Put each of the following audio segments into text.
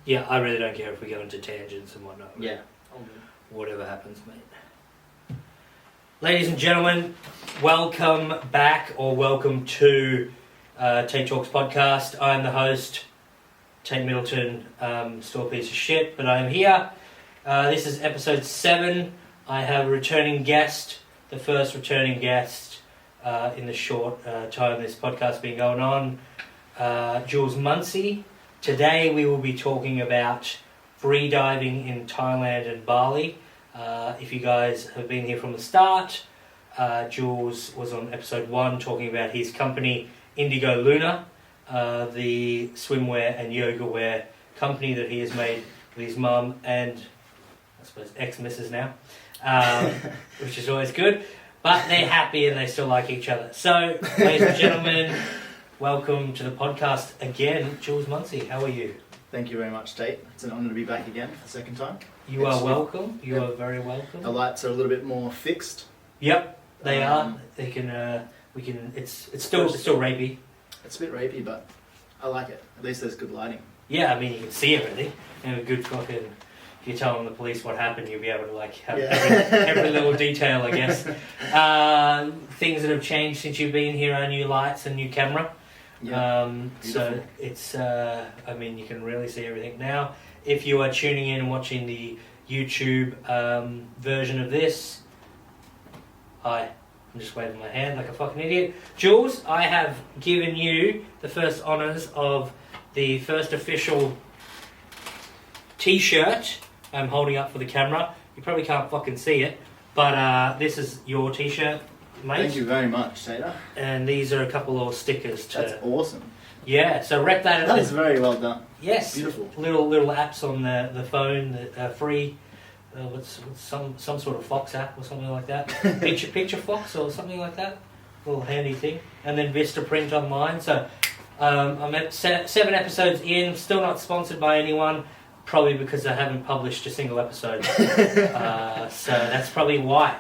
Yeah, I really don't care if we go into tangents and whatnot. Yeah. Whatever happens, mate. Ladies and gentlemen, welcome back or welcome to Tait Talks podcast. I am the host, Tait Middleton, still a piece of shit, but I am here. This is episode 7. I have a returning guest, the first returning guest in the short time this podcast has been going on, Jules Muncey. Today we will be talking about free diving in Thailand and Bali. If you guys have been here from the start, Jules was on episode 1 talking about his company Indigo Luna, the swimwear and yoga wear company that he has made with his mum and I suppose ex-missus now, which is always good, but they're happy and they still like each other. So, ladies and gentlemen, welcome to the podcast again, Jules Muncey. How are you? Thank you very much, Tait. It's an honour to be back again for the second time. You are welcome. You are very welcome. The lights are a little bit more fixed. Yep, they are. They can. We can. It's still rapey. It's a bit rapey, but I like it. At least there's good lighting. Yeah, I mean you can see everything. And a good fucking. If you're telling the police what happened, you'll be able to have every little detail, I guess. Things that have changed since you've been here are new lights and new camera. Yeah, so it's, I mean, you can really see everything now. If you are tuning in and watching the YouTube version of this, hi, I'm just waving my hand like a fucking idiot. Jules, I have given you the first honours of the first official t-shirt I'm holding up for the camera. You probably can't fucking see it, but this is your t-shirt, mate. Thank you very much, Tater. And these are a couple of stickers to... That's awesome. Yeah, so rep that. That is very well done. Yes. Beautiful. Little apps on the phone that are free. What's some sort of Fox app or something like that. Picture Fox or something like that. Little handy thing. And then Vistaprint online. So I'm at 7 episodes in, still not sponsored by anyone. Probably because I haven't published a single episode. So that's probably why.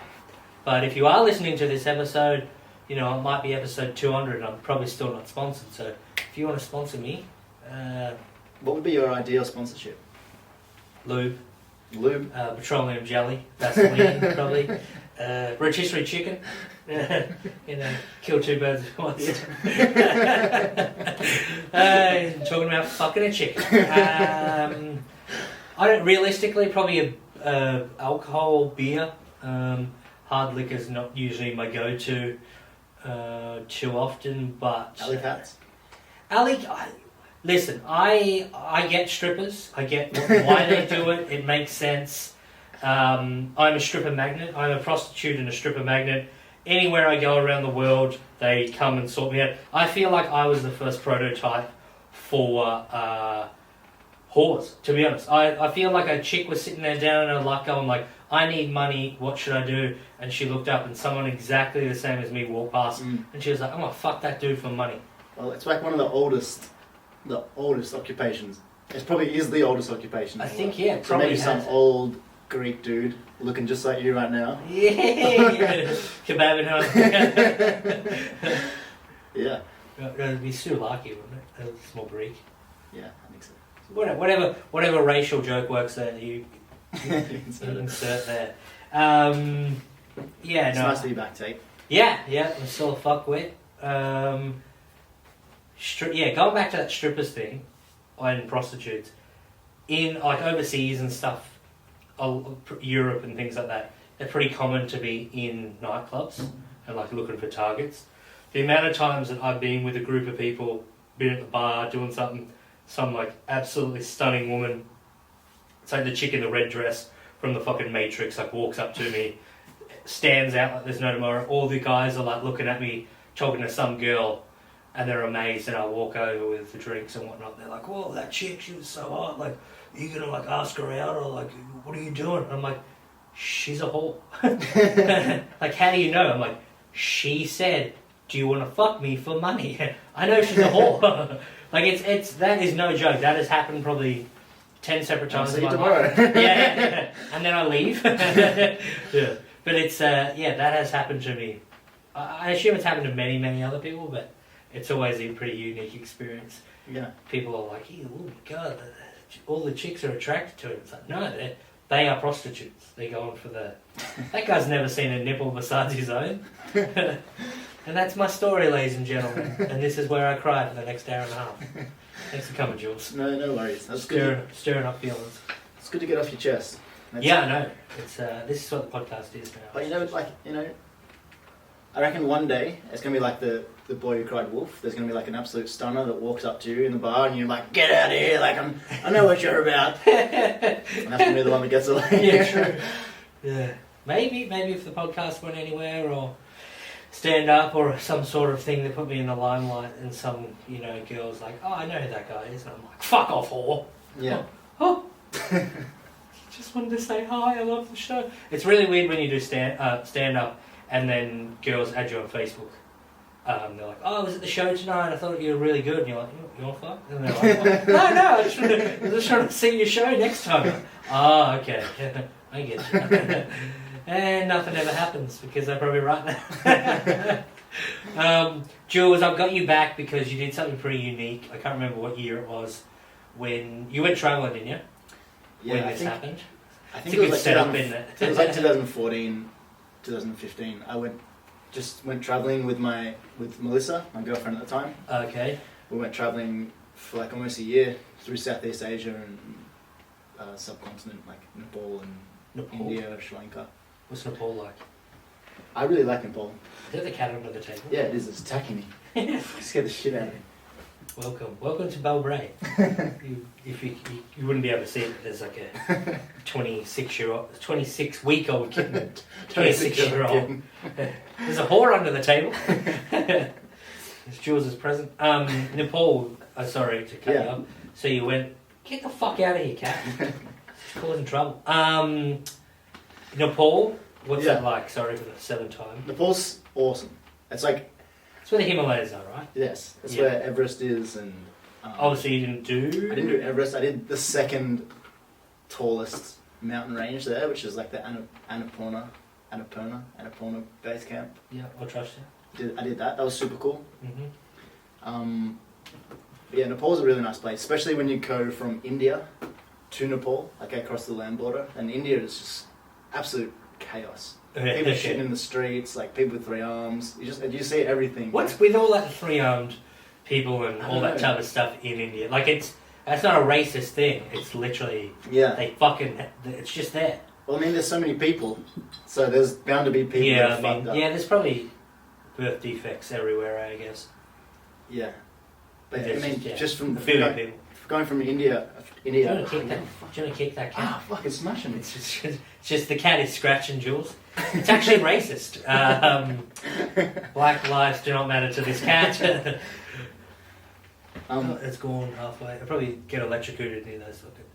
But if you are listening to this episode, you know, it might be episode 200 and I'm probably still not sponsored. So if you want to sponsor me... what would be your ideal sponsorship? Lube. Petroleum jelly. Vaseline, probably. Rotisserie chicken. You know, kill 2 birds with one stone. Talking about fucking a chicken. I don't realistically probably alcohol, beer. Hard liquor's not usually my go-to too often, but alley cats. Listen, I get strippers. I get why they do it. It makes sense. I'm a stripper magnet. I'm a prostitute and a stripper magnet. Anywhere I go around the world, they come and sort me out. I feel like I was the first prototype for whores, to be honest. I feel like a chick was sitting there down in her luck going like, I need money, what should I do? And she looked up and someone exactly the same as me walked past and she was like, I'm gonna fuck that dude for money. Well, it's like one of the oldest occupations. It probably is the oldest occupation. I think, yeah, so probably maybe some old Greek dude looking just like you right now. Yeah, kebabbing home. Yeah. It'd be Sulaki, wouldn't it? A small Greek. Yeah, I think so. Whatever racial joke works there, you insert there. Yeah, it's nice to be back, Tait. Yeah, I'm still a fuckwit. Going back to that strippers thing and prostitutes in like overseas and stuff, Europe and things like that. They're pretty common to be in nightclubs and like looking for targets. The amount of times that I've been with a group of people, been at the bar doing something, some like absolutely stunning woman, it's like the chick in the red dress from the fucking Matrix, like walks up to me, stands out like there's no tomorrow. All the guys are like looking at me, talking to some girl, and they're amazed, and I walk over with the drinks and whatnot. They're like, whoa, that chick, she was so hot. Like, are you going to like ask her out or like, what are you doing? And I'm like, she's a whore. Like, how do you know? I'm like, she said, do you want to fuck me for money? I know she's a whore. Like, it's that is no joke. That has happened probably 10 separate times in my life. Yeah. And then I leave. Yeah. But it's, that has happened to me. I assume it's happened to many, many other people, but it's always a pretty unique experience. Yeah. People are like, oh my God, all the chicks are attracted to him. It's like, no, they are prostitutes. They're going for the... That guy's never seen a nipple besides his own. And that's my story, ladies and gentlemen. And this is where I cry for the next hour and a half. Thanks for coming, Jules. No worries. That's good. Stirring up feelings. It's good to get off your chest. Yeah, I know. It's this is what the podcast is now. But I reckon one day it's gonna be like the boy who cried wolf. There's gonna be like an absolute stunner that walks up to you in the bar, and you're like, "Get out of here!" Like I know what you're about. And that's gonna be the one that gets away. Yeah, true. Yeah, maybe if the podcast went anywhere, or stand up, or some sort of thing that put me in the limelight, and some girls like, "Oh, I know who that guy is," and I'm like, "Fuck off, whore." Yeah. Oh. Just wanted to say hi. I love the show. It's really weird when you do stand up, and then girls add you on Facebook. They're like, "Oh, I was at the show tonight. I thought you were really good." And you're like, "You want fuck?" And they're like, "No, I just trying to see your show next time." Oh, okay. I get you. And nothing ever happens because they're probably right now. Jules, I've got you back because you did something pretty unique. I can't remember what year it was when you went travelling, didn't you? Yeah, when this happened. I think it's a it good was setup, isn't it? It was like 2014, 2015. I went travelling with Melissa, my girlfriend at the time. Okay. We went travelling for like almost a year through Southeast Asia and subcontinent, like Nepal and India, Sri Lanka. What's Nepal like? I really like Nepal. Is that the cat under the table? Yeah, it is. It's attacking me. It scared the shit out of me. Welcome to Belbray. You wouldn't be able to see it. There's like a 26-week-old kitten, 26-year-old. There's a whore under the table. It's Jules' present. Nepal. Sorry to cut you up. So you went. Get the fuck out of here, cat. It's causing trouble. Nepal. What's that like? Sorry for the seventh time. Nepal's awesome. It's like. It's where the Himalayas are, right? Yes, that's where Everest is, and obviously you didn't do. I didn't do Everest. I did the second tallest mountain range there, which is like the Annapurna base camp. Yeah, I'll trust you. I did that. That was super cool. Mm-hmm. But yeah, Nepal's a really nice place, especially when you go from India to Nepal, like across the land border. And India is just absolute chaos. People shitting in the streets, like people with 3 arms. You see everything. What's with all that 3-armed people and all that type of stuff in India? Like that's not a racist thing. It's literally it's just there. Well, I mean, there's so many people, so there's bound to be people that are fucked up. Yeah, there's probably birth defects everywhere, I guess. Yeah, but I mean, just from people. Going from India. Do you want to kick that cat? Ah, fuck! It's smashing me. It's just the cat is scratching Jules. It's actually racist. Black lives do not matter to this cat. It's gone halfway. I'll probably get electrocuted near those fucking...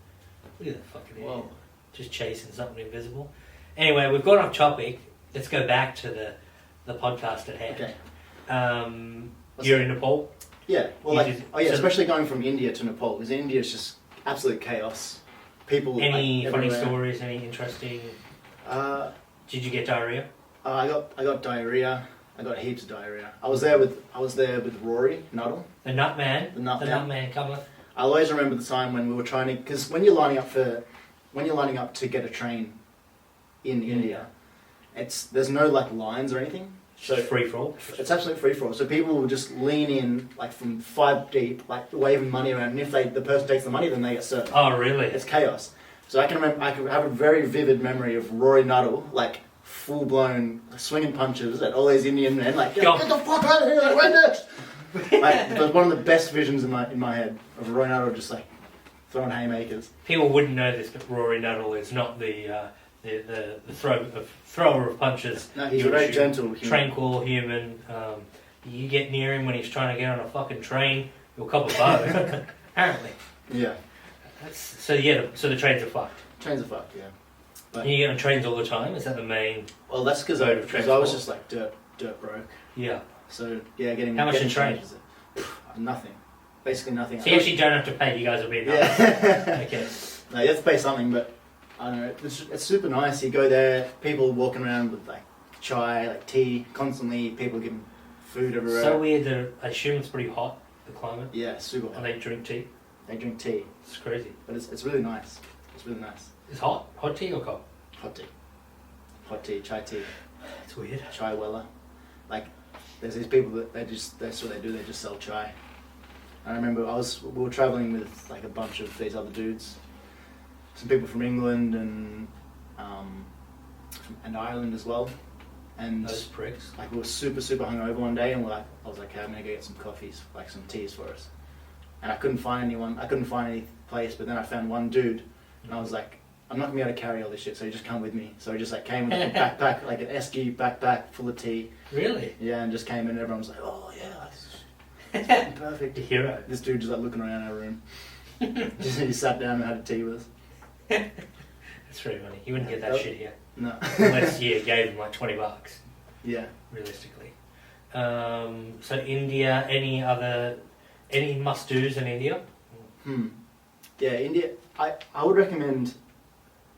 Look at that fucking idiot. Whoa. Just chasing something invisible. Anyway, we've gone off topic. Let's go back to the podcast at hand. Okay. You're in Nepal? Yeah. Well, especially going from India to Nepal, because India is just absolute chaos. People. Any funny stories? Any interesting? Did you get diarrhea? I got diarrhea. I got heaps of diarrhea. I was there with Rory Nuttall. The nut man. The nut man cometh. I always remember the time when we were trying to, because when you're lining up to get a train in India, there's no like lines or anything. So free for all. It's absolutely free for all. So people will just lean in like from 5 deep, like waving money around. And if the person takes the money, then they get served. Oh, really? It's chaos. So I can have a very vivid memory of Rory Nuttall, like full blown swinging punches at all these Indian men, like get the fuck out of here, like right next. It was one of the best visions in my head of Rory Nuttall just like throwing haymakers. People wouldn't know this, but Rory Nuttall is not the thrower of punches. No, he's a very gentle, tranquil human. You get near him when he's trying to get on a fucking train, you'll cop a bow. Apparently. Yeah. So the trains are fucked. Trains are fucked, yeah. But you get on trains all the time? Is that the main? Well, that's because I was just like dirt broke. Yeah. So yeah, getting how much in train? Nothing. Basically nothing. So you actually don't have to pay. You guys will be nice. Yeah. Okay. No, you have to pay something, but I don't know. It's super nice. You go there, people walking around with like chai, like tea, constantly. People giving food everywhere. So weird that I assume it's pretty hot. The climate. Yeah, super hot. And they drink tea. They drink tea, It's crazy. but it's really nice. It's really nice. It's hot. Hot tea or cold? Hot tea, chai tea, It's weird. chai wella. Like, there's these people that that's what they do. They just sell chai. I remember we were traveling with like a bunch of these other dudes, some people from England and Ireland as well. And Those pricks. like we were super hungover one day, and I was like, okay, I'm gonna go get some coffees, like some teas for us. And I couldn't find anyone. I couldn't find any place. But then I found one dude, and I was like, I'm not gonna be able to carry all this shit, so you just come with me. So he just like came with a backpack, like an esky backpack full of tea. Really? Yeah, and just came in, and everyone was like, oh yeah, this is perfect. The hero. This dude just like looking around our room. He sat down and had a tea with us. That's really funny. You wouldn't get that shit here. No. Unless you gave him like $20, Yeah. realistically. So India, any must-dos in India? Yeah, India. I would recommend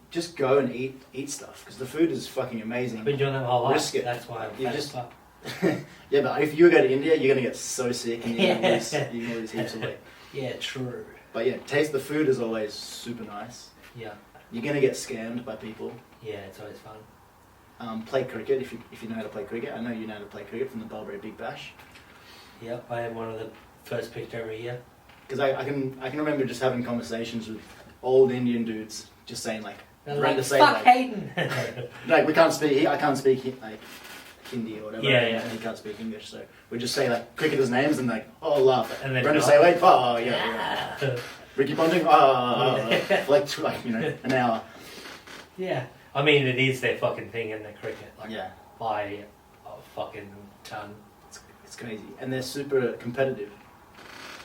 just go and eat stuff because the food is fucking amazing. I've been doing that my whole life. Risk it. That's why I'm You fat just- as fuck. Yeah, but if you go to India, you're gonna get so sick and you're gonna lose heaps of weight. Yeah, true. But yeah, taste the food is always super nice. Yeah. You're gonna get scammed by people. Yeah, it's always fun. Play cricket if you know how to play cricket. I know you know how to play cricket from the Barbary Big Bash. Yep, I am one of the first picked every year. Because I can remember just having conversations with old Indian dudes, just saying like, They're around like, the same, fuck like, Hayden! like we can't speak. I can't speak like Hindi or whatever. Yeah, and he can't speak English, so we just say like cricketers' names and like laugh. And then Brenda not. say like yeah. Ricky Ponting for like an hour. Yeah. I mean, it is their fucking thing in the cricket. Like, Yeah, by a fucking ton. it's crazy, and they're super competitive.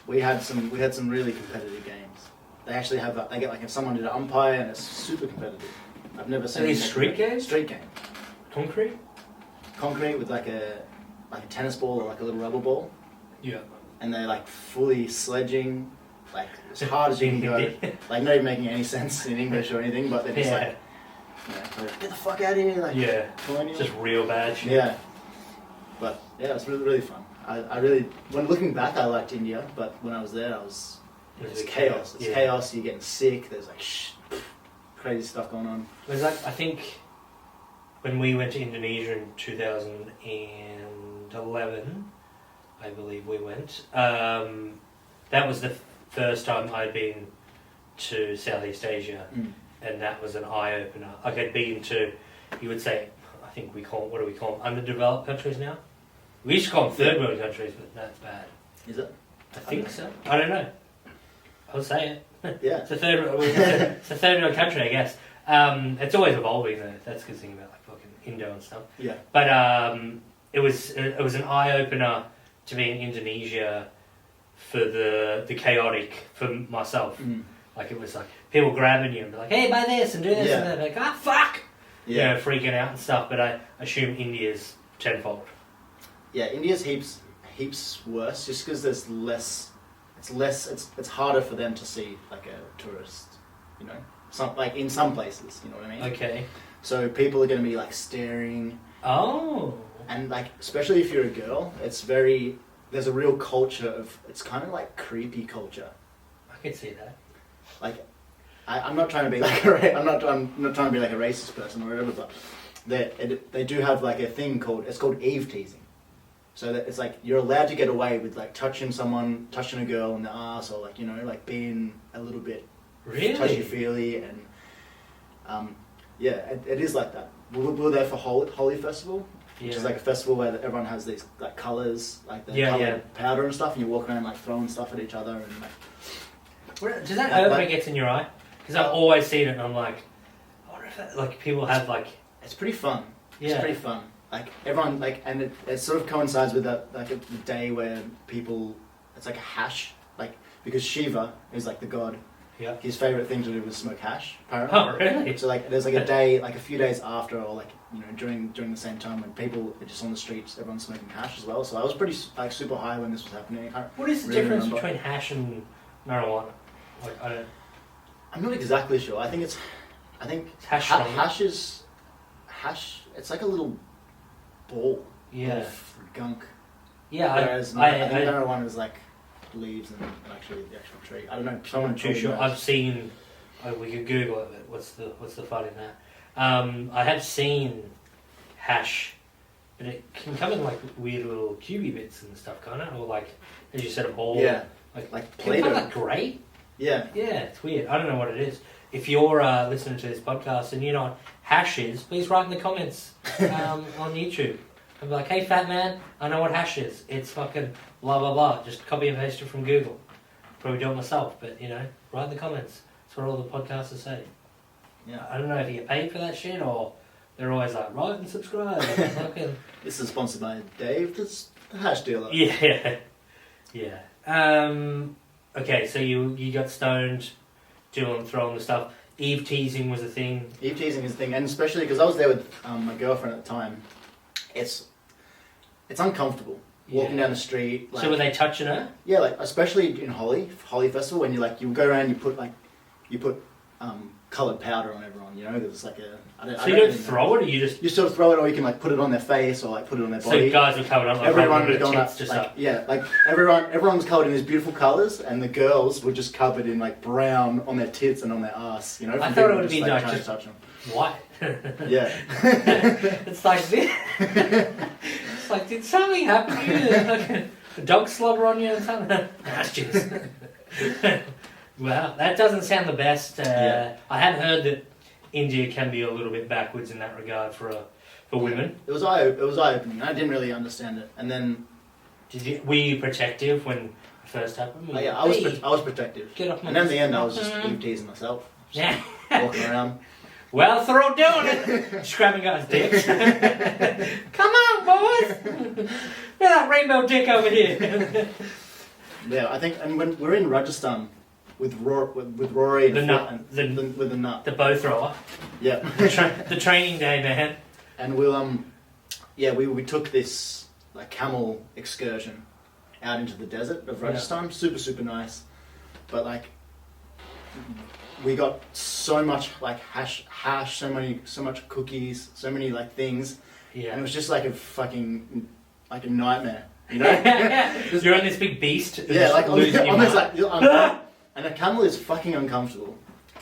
We had some really competitive games. They actually have they get like if someone did an umpire and it's super competitive. I've never seen. Are these street games? Street game. Concrete? With like a tennis ball or like a little rubber ball, Yeah. and they're like fully sledging, like as hard as you can go. Like not even making any sense in English or anything, but they're just like, get the fuck out of here, like Yeah. pulling you. Just real bad shit. Yeah. But yeah, it's really fun. I really, when looking back, I liked India, but when I was there, it was chaos. It's chaos. You're getting sick. There's like crazy stuff going on. It was like, I think when we went to Indonesia in 2011, I believe we went, that was the first time I'd been to Southeast Asia, and that was an eye-opener. Like I'd been to, you would say, I think what do we call them, underdeveloped countries now? We used to call them third world countries, but that's bad. Is it? I think so. I don't know. I'll say it. Yeah. It's a third world country, I guess. It's always evolving though. That's the good thing about like fucking Indo and stuff. Yeah. But it was an eye opener to be in Indonesia for the chaotic for myself. Like it was like people grabbing you and be like, "Hey, buy this and do this," and they're like, "Ah, fuck," freaking out and stuff. But I assume India's tenfold. Yeah, India's heaps worse just because there's less. It's harder for them to see like a tourist, like in some places, you know what I mean? Okay. So people are going to be like staring. Oh. And like especially if you're a girl, there's a real culture of it's kind of like creepy culture. I could see that. Like I'm not trying to be like I'm not trying to be like a racist person or whatever, but they do have like a thing called Eve teasing. So that it's like you're allowed to get away with like touching a girl in the ass, or like like being a little bit Really touchy-feely, and it is like that. We were there for Holi Festival, which is like a festival where everyone has these like colours, like the coloured powder and stuff, and you walk around like throwing stuff at each other and like. Does that hurt when it gets in your eye? Because I've always seen it, and I'm like, I wonder if that, like people have like. It's pretty fun. Yeah. It's pretty fun. Like everyone and it sort of coincides with that the day where people. It's like a hash, like because Shiva is like the god. Yeah. His favourite thing to do was smoke hash, apparently. Oh, really? So like there's like a day, like a few days after, or like during the same time when people are just on the streets, everyone's smoking hash as well. So I was pretty like super high when this was happening. What is the difference between hash and marijuana? Like I'm not exactly sure. I think it's hash. Hash. It's like a little ball. Yeah. Of gunk. Yeah. Whereas I think marijuana is like, leaves and actually the actual tree. I don't know. Someone I'm too sure. knows. I've seen. Oh, we could Google it. But what's the fun in that? I have seen hash, but it can come in like weird little cubey bits and stuff, can't it? Or like, as you said, a ball. Yeah. Like Play-Doh. kind of like grey. Yeah. Yeah, it's weird. I don't know what it is. If you're listening to this podcast and you know what hash is, please write in the comments on YouTube. I'll be like, hey, fat man, I know what hash is. It's fucking blah, blah, blah. Just copy and paste it from Google. Probably do it myself, but, you know, write in the comments. That's what all the podcasters say. Yeah. I don't know if you get paid for that shit or they're always like, write and subscribe. Fucking... This is sponsored by Dave, the hash dealer. Yeah. Yeah. Okay, so you got stoned, throwing the stuff. Eve teasing was a thing. Eve teasing is a thing, and especially because I was there with my girlfriend at the time. It's uncomfortable walking down the street. Like, so were they touching her? Yeah, like especially in Holly Festival, when you go around, you put coloured powder on everyone. You know, there's like a. So you don't throw it, or you sort of throw it, or you can like put it on their face, or like put it on their body. So guys were covered up. Like everyone was going up, just like, up. Yeah, like everyone was covered in these beautiful colours, and the girls were just covered in like brown on their tits and on their ass. You know, I thought it would just, be like, like trying just to touch them. White. Yeah. It's like this. It's like, did something happen to you? Like a dog slobber on you or something? Wow, that doesn't sound the best. I had heard that India can be a little bit backwards in that regard for women. It was eye-opening. I didn't really understand it, and then Were you protective when it first happened? I was protective. Get off my. And then in the end, I was just Eve teasing myself, Yeah. walking around. Well, they're all doing it. Just grabbing guys' dicks. Come on, boys. Look at that rainbow dick over here. Yeah, I think, and when we're in Rajasthan with Rory and with the nut, The bow thrower. Yeah. The training day, man. And we took this like camel excursion out into the desert of Rajasthan. Yeah. Super, super nice. But like we got so much like hash, so much cookies, so many like things. Yeah. And it was just like a fucking like a nightmare. You know? You're on this big beast. Yeah, like losing your mind. Like and a camel is fucking uncomfortable.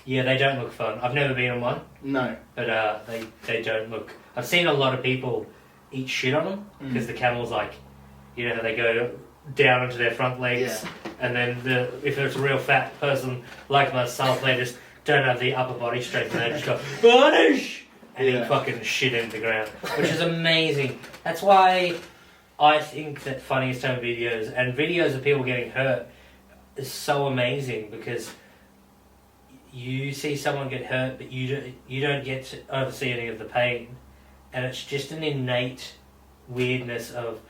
Yeah, they don't look fun. I've never been on one. No. But they don't look... I've seen a lot of people eat shit on them because the camel's like, you know, they go down onto their front legs and then if it's a real fat person like myself, they just don't have the upper body strength and they just go, Bonish! And eat fucking shit into the ground, which is amazing. That's why I think that Funniest Home videos and videos of people getting hurt is so amazing because you see someone get hurt, but you don't get to oversee any of the pain, and it's just an innate weirdness of.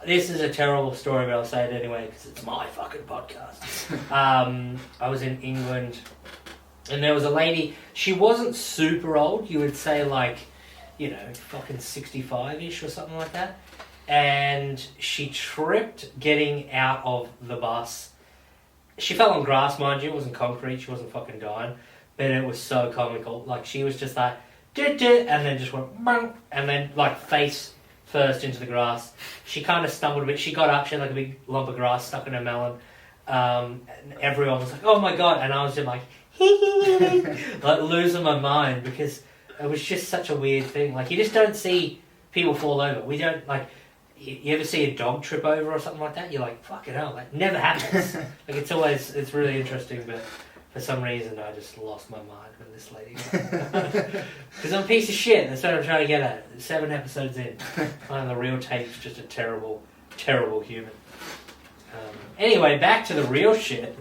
This is a terrible story, but I'll say it anyway because it's my fucking podcast. I was in England, and there was a lady. She wasn't super old. You would say like, you know, fucking 65-ish or something like that. And she tripped getting out of the bus. She fell on grass, mind you. It wasn't concrete. She wasn't fucking dying. But it was so comical. Like, she was just like, and then just went, bang, and then, like, face first into the grass. She kind of stumbled a bit. She got up. She had, like, a big lump of grass stuck in her melon. And everyone was like, oh, my God. And I was just like, like, losing my mind because it was just such a weird thing. Like, you just don't see people fall over. We don't, like... You ever see a dog trip over or something like that? You're like, fucking hell, that never happens. Like, it's really interesting, but for some reason I just lost my mind when this lady... Because I'm a piece of shit, that's what I'm trying to get at. 7 episodes in. I'm the real Tait's just a terrible, terrible human. Anyway, back to the real shit.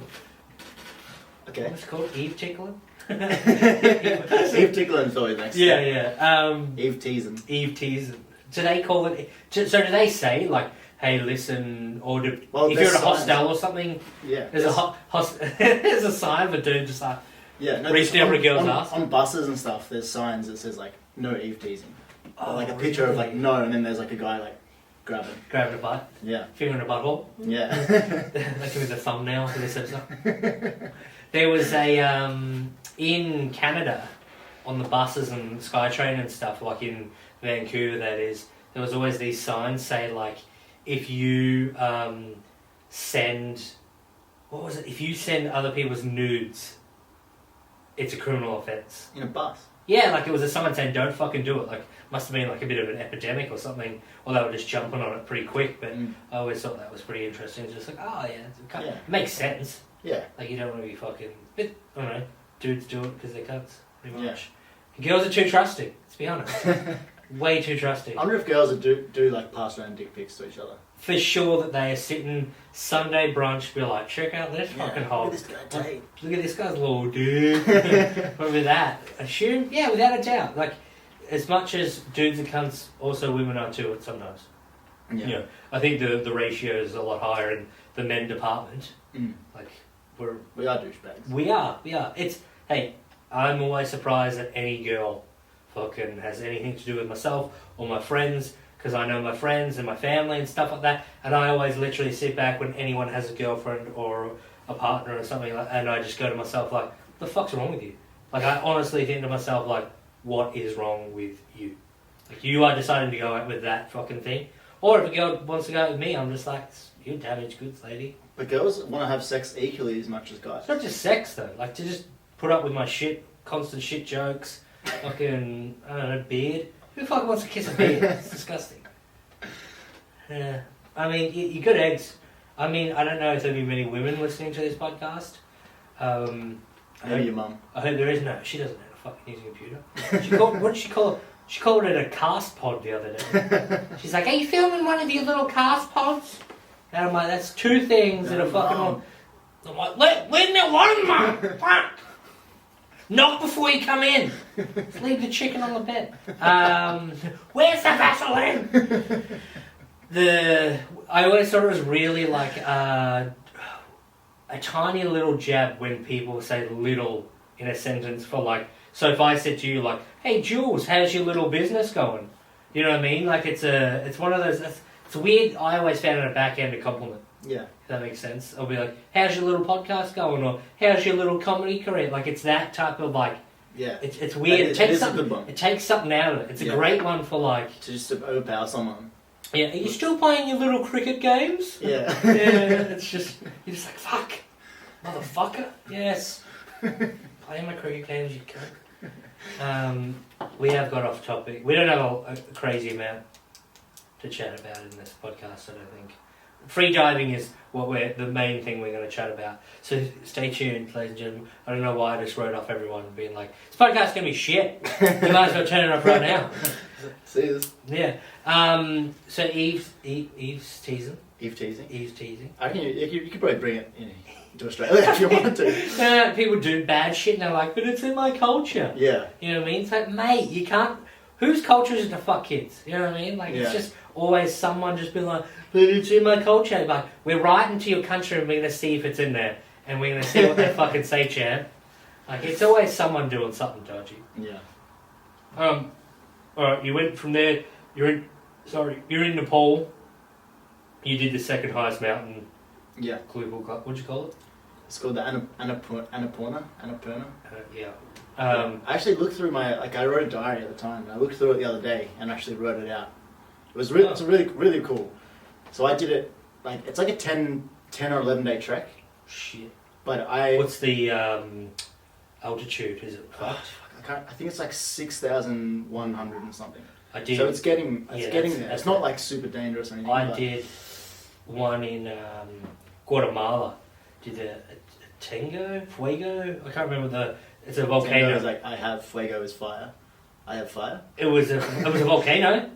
Okay. What's it called? Eve tickling? Eve tickling is always next. Yeah. Eve teasing. Eve teasing. Do they call it... So do they say, like, hey, listen, or if you're at a hostel or something, there's there's a sign of a dude just like reaching over a girl's ass? On buses and stuff, there's signs that says, like, no Eve teasing. Or, like, a picture of, like, no, and then there's, like, a guy, like, grabbing a butt? Yeah. Finger in a butthole? Yeah. That could be the thumbnail for this episode. There was a... in Canada, on the buses and SkyTrain and stuff, like in... Vancouver, that is, there was always these signs say like, if you send what was it? If you send other people's nudes, it's a criminal offence. In a bus. Yeah, like it was someone saying, don't fucking do it. Like, must have been like a bit of an epidemic or something, or they were just jumping on it pretty quick, but I always thought that was pretty interesting. It's just like, oh yeah, it makes sense. Yeah. Like, you don't want to be fucking, but, I don't know, dudes do it because they're cunts, pretty much. Yeah. Girls are too trusting, let's be honest. Way too trusting. I wonder if girls do like pass around dick pics to each other. For sure that they are sitting Sunday brunch, be like, check out this fucking hole. Look at this guy, Tait. Look at this guy's little dude. Probably that. Assume, yeah, without a doubt. Like, as much as dudes are cunts, also women are too sometimes. Yeah. You know, I think the ratio is a lot higher in the men department. Like, we are douchebags. We are. It's, hey, I'm always surprised that any girl fucking has anything to do with myself or my friends, because I know my friends and my family and stuff like that, and I always literally sit back when anyone has a girlfriend or a partner or something like, and I just go to myself like, what the fuck's wrong with you? Like, I honestly think to myself like, what is wrong with you? Like, you are deciding to go out with that fucking thing, or if a girl wants to go out with me, I'm just like, you damaged goods, lady. But girls want to have sex equally as much as guys. It's not just sex though, like to just put up with my shit, constant shit jokes, fucking, I don't know, beard. Who fucking wants to kiss a beard? It's disgusting. Yeah. I mean, you got eggs. I mean, I don't know if there'll be many women listening to this podcast. Maybe your mum. I hope there is. No, she doesn't know how to fucking use a computer. What did she call it? She called it a cast pod the other day. She's like, are you filming one of your little cast pods? And I'm like, that's two things that are fucking on. I'm like, leave me alone, Mum! Fuck! Knock before you come in. Leave the chicken on the bed. Where's the Vaseline? I always thought it was really like a tiny little jab when people say little in a sentence for like, so if I said to you like, hey Jules, how's your little business going? You know what I mean? Like it's one of those, it's weird. I always found it a backhanded compliment. Yeah. If that makes sense. I'll be like, how's your little podcast going? Or how's your little comedy career? Like, it's that type of, like... Yeah. It's weird. It takes a good one. It takes something out of it. It's a great one for, like... To just overpower someone. Yeah. Are you still playing your little cricket games? Yeah. Yeah, it's just... You're just like, fuck. Motherfucker. Yes. Playing my cricket games, you cunt. We have got off topic. We don't have a crazy amount to chat about in this podcast, I don't think. Free diving is the main thing we're going to chat about. So stay tuned, ladies and gentlemen. I don't know why I just wrote off everyone being like, this podcast's going to be shit. You might as well turn it up right now. See this? Yeah. So Eve's teasing. Eve teasing? Eve's teasing. I reckon you could probably bring it into Australia if you wanted to. People do bad shit and they're like, but it's in my culture. Yeah. You know what I mean? It's like, mate, you can't... Whose culture is it to fuck kids? You know what I mean? Like, it's just always someone just being like, but it's in my culture. Like, we're writing to your country and we're going to see if it's in there. And we're going to see what they fucking say, champ. Like, it's always someone doing something dodgy. Yeah. Alright, you went from there, you're in Nepal. You did the second highest mountain. Yeah. What'd you call it? It's called the Annapurna. Yeah. I actually looked through I wrote a diary at the time, and I looked through it the other day and actually wrote it out. It's really cool. So I did it, it's like a 10 or 11 day trek. Shit. But What's the altitude? Is it fucked? I think it's like 6,100 and something. I did. So it's getting there. That's it's not like super dangerous or anything. I did one in Guatemala. Did a Fuego? I can't remember it's a volcano. Tango is like, I have fuego is fire. I have fire. It was a volcano.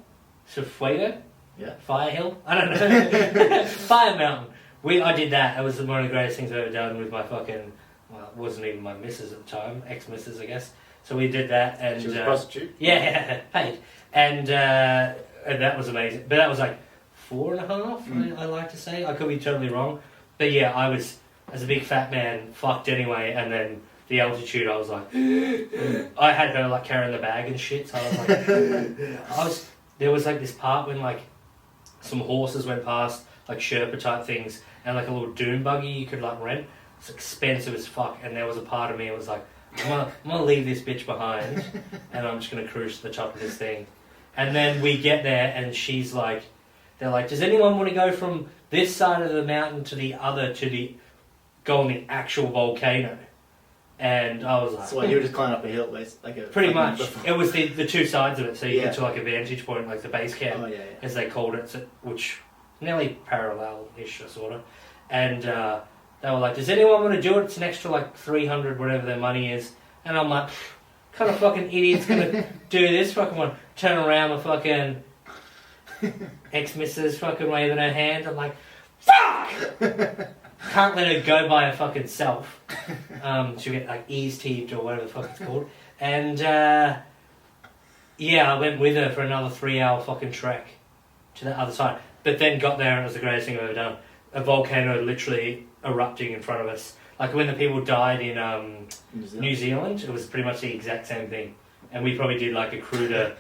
So Fuego? Yeah. Fire hill? I don't know. Fire mountain. I did that. It was one of the greatest things I've ever done with my fucking... Well, it wasn't even my missus at the time. Ex-missus, I guess. So we did that and... She was a prostitute? Yeah, paid. And that was amazing. But that was like 4.5, I like to say. I could be totally wrong. But yeah, I was, as a big fat man, fucked anyway. And then the altitude, I was like... I had her like carrying the bag and shit. So I was like... There was like this part when like some horses went past, like Sherpa type things, and like a little dune buggy you could like rent. It's expensive as fuck, and there was a part of me that was like, I'm gonna leave this bitch behind, and I'm just gonna cruise to the top of this thing. And then we get there, and she's like, they're like, does anyone want to go from this side of the mountain to the other, to the go on the actual volcano. And I was like... So you were just climbing up a hill, like pretty much. It was the two sides of it, so you get to like a vantage point, like the base camp, as they called it, which nearly parallel-ish, sort of. And they were like, does anyone want to do it? It's an extra like 300, whatever their money is. And I'm like, kind of fucking idiot's gonna do this? Fucking one, turn around the fucking ex-missus fucking waving her hand. I'm like, fuck! Can't let her go by her fucking self. She'll get like ease teased or whatever the fuck it's called. And I went with her for another 3-hour fucking trek to the other side. But then got there and it was the greatest thing I've ever done. A volcano literally erupting in front of us. Like when the people died in New Zealand, it was pretty much the exact same thing. And we probably did like a cruder,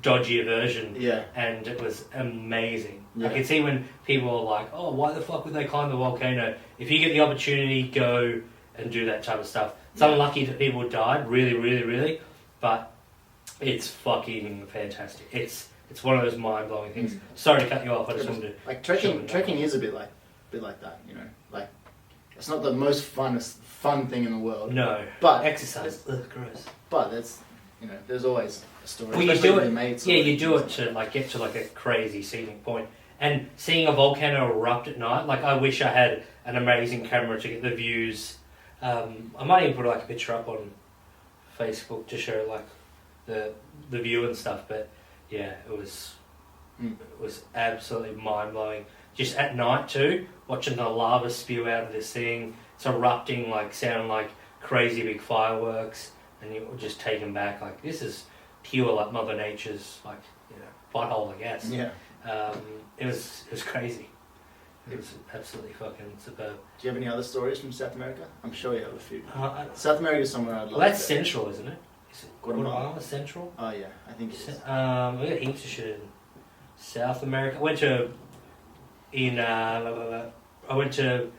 dodgier version. Yeah. And it was amazing. Yeah. I could see when people are like, oh, why the fuck would they climb the volcano? If you get the opportunity, go and do that type of stuff. It's unlucky that people died, really, really, really. But it's fucking fantastic. It's one of those mind-blowing things. Sorry to cut you off, I just wanted to... Like trekking is a bit like that, you know? Like, it's not the most fun thing in the world. No. But exercise, gross. But that's, you know, there's always a story. Well, you do it. Yeah, you do it to like get to like a crazy scenic point. And seeing a volcano erupt at night, like I wish I had an amazing camera to get the views. I might even put like a picture up on Facebook to show like the view and stuff. But yeah, it was absolutely mind blowing. Just at night too, watching the lava spew out of this thing. It's erupting, like sounding like crazy big fireworks, and you're just taken back. Like this is pure like Mother Nature's like butthole, I guess. Yeah. It was crazy. It was absolutely fucking superb. Do you have any other stories from South America? I'm sure you have a few. South America is somewhere I'd love. Well, that's central, isn't it? Is it Guatemala central? Oh yeah, I think it is. We got heaps of shit in South America. I went to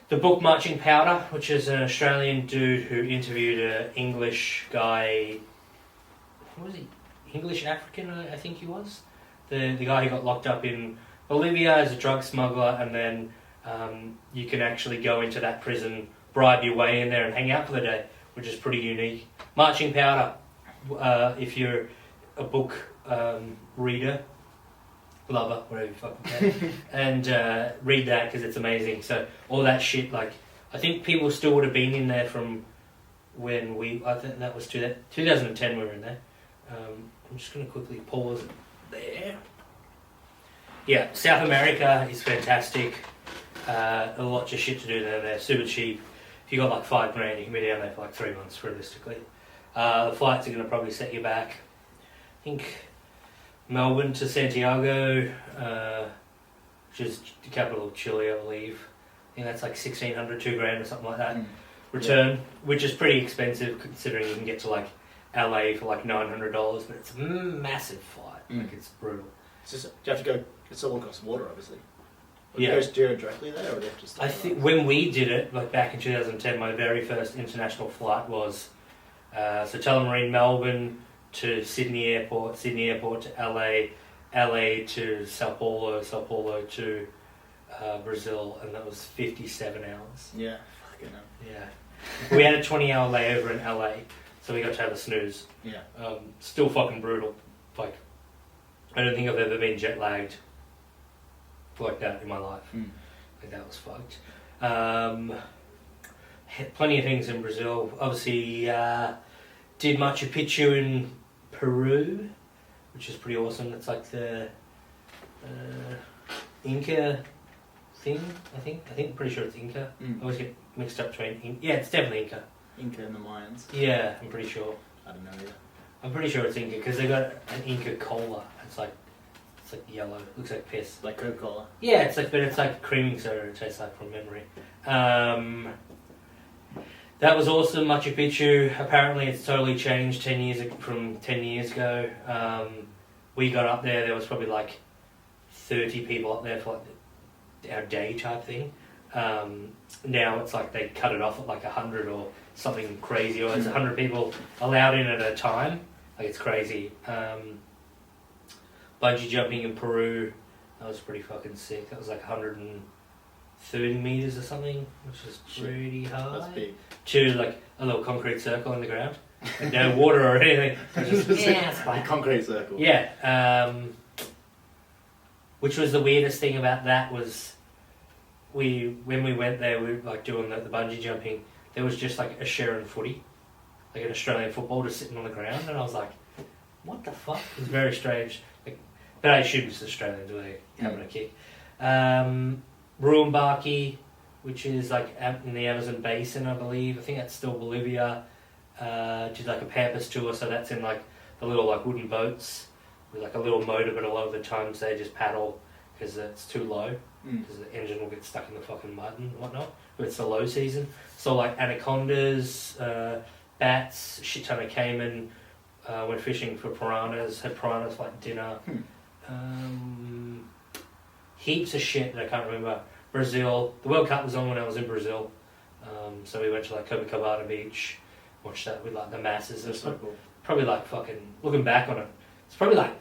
the book Marching Powder, which is an Australian dude who interviewed an English guy. What was he? English African, I think he was. The guy who got locked up in Bolivia as a drug smuggler, and then you can actually go into that prison, bribe your way in there, and hang out for the day, which is pretty unique. Marching Powder, if you're a book reader, lover, whatever you fucking can, and read that because it's amazing. So all that shit, like I think people still would have been in there from when I think that was 2010 we were in there. I'm just going to quickly pause there. Yeah, South America is fantastic. A lot of shit to do there. They're super cheap. If you got like $5,000, you can be down there for like 3 months realistically. The flights are going to probably set you back. I think Melbourne to Santiago, which is the capital of Chile, I believe. I think that's like $1,600, $2,000 or something like that. Return, which is pretty expensive considering you can get to like LA for like $900, but it's a massive flight. Like it's brutal. It's just, do you have to go? It's all across water, obviously. Do you go directly there, or do you have to stay? I think when we did it, like back in 2010, my very first international flight was so Tullamarine, Melbourne to Sydney Airport to LA to Sao Paulo to Brazil, and that was 57 hours. Yeah, fucking hell. Yeah. We had a 20-hour layover in LA, so we got to have a snooze. Yeah. Still fucking brutal. Like, I don't think I've ever been jet lagged like that in my life. Like that was fucked. Had plenty of things in Brazil. Obviously, did Machu Picchu in Peru, which is pretty awesome. It's like the Inca thing, I think. I'm pretty sure it's Inca. I always get mixed up between yeah, it's definitely Inca. Inca and the Mayans. Yeah, I'm pretty sure. I don't know either. I'm pretty sure it's Inca because they got an Inca cola. It's like yellow. Looks like piss. Like Coca-Cola. Yeah, it's like creaming soda. It tastes like from memory. That was awesome. Machu Picchu. Apparently, it's totally changed from 10 years ago. We got up there. There was probably like 30 people up there for like our day type thing. Now it's like they cut it off at like 100 or something crazy, or it's 100 people allowed in at a time. Like it's crazy. Bungee jumping in Peru, that was pretty fucking sick. That was like 130 30 meters or something, which is pretty high. That's big. To like a little concrete circle in the ground, with no water or anything. Just, a concrete circle. Yeah. Which was the weirdest thing about that was, when we went there, we were like doing the bungee jumping. There was just like a Sharon footy, like an Australian football, just sitting on the ground, and I was like, "What the fuck?" It was very strange. Like, but I assume it's Australians were having a kick. Ruambaki, which is like in the Amazon basin, I believe. I think that's still Bolivia. Did like a Pampas tour, so that's in like the little like wooden boats with like a little motor, but a lot of the times they just paddle because it's too low, because the engine will get stuck in the fucking mud and whatnot. But it's the low season, so like anacondas, bats, shit ton of caiman. Went fishing for piranhas. Had piranhas for like dinner. Heaps of shit that I can't remember. Brazil. The World Cup was on when I was in Brazil, so we went to like Copacabana Beach. Watched that with like the masses. That's so cool. Probably like fucking looking back on it, it's probably like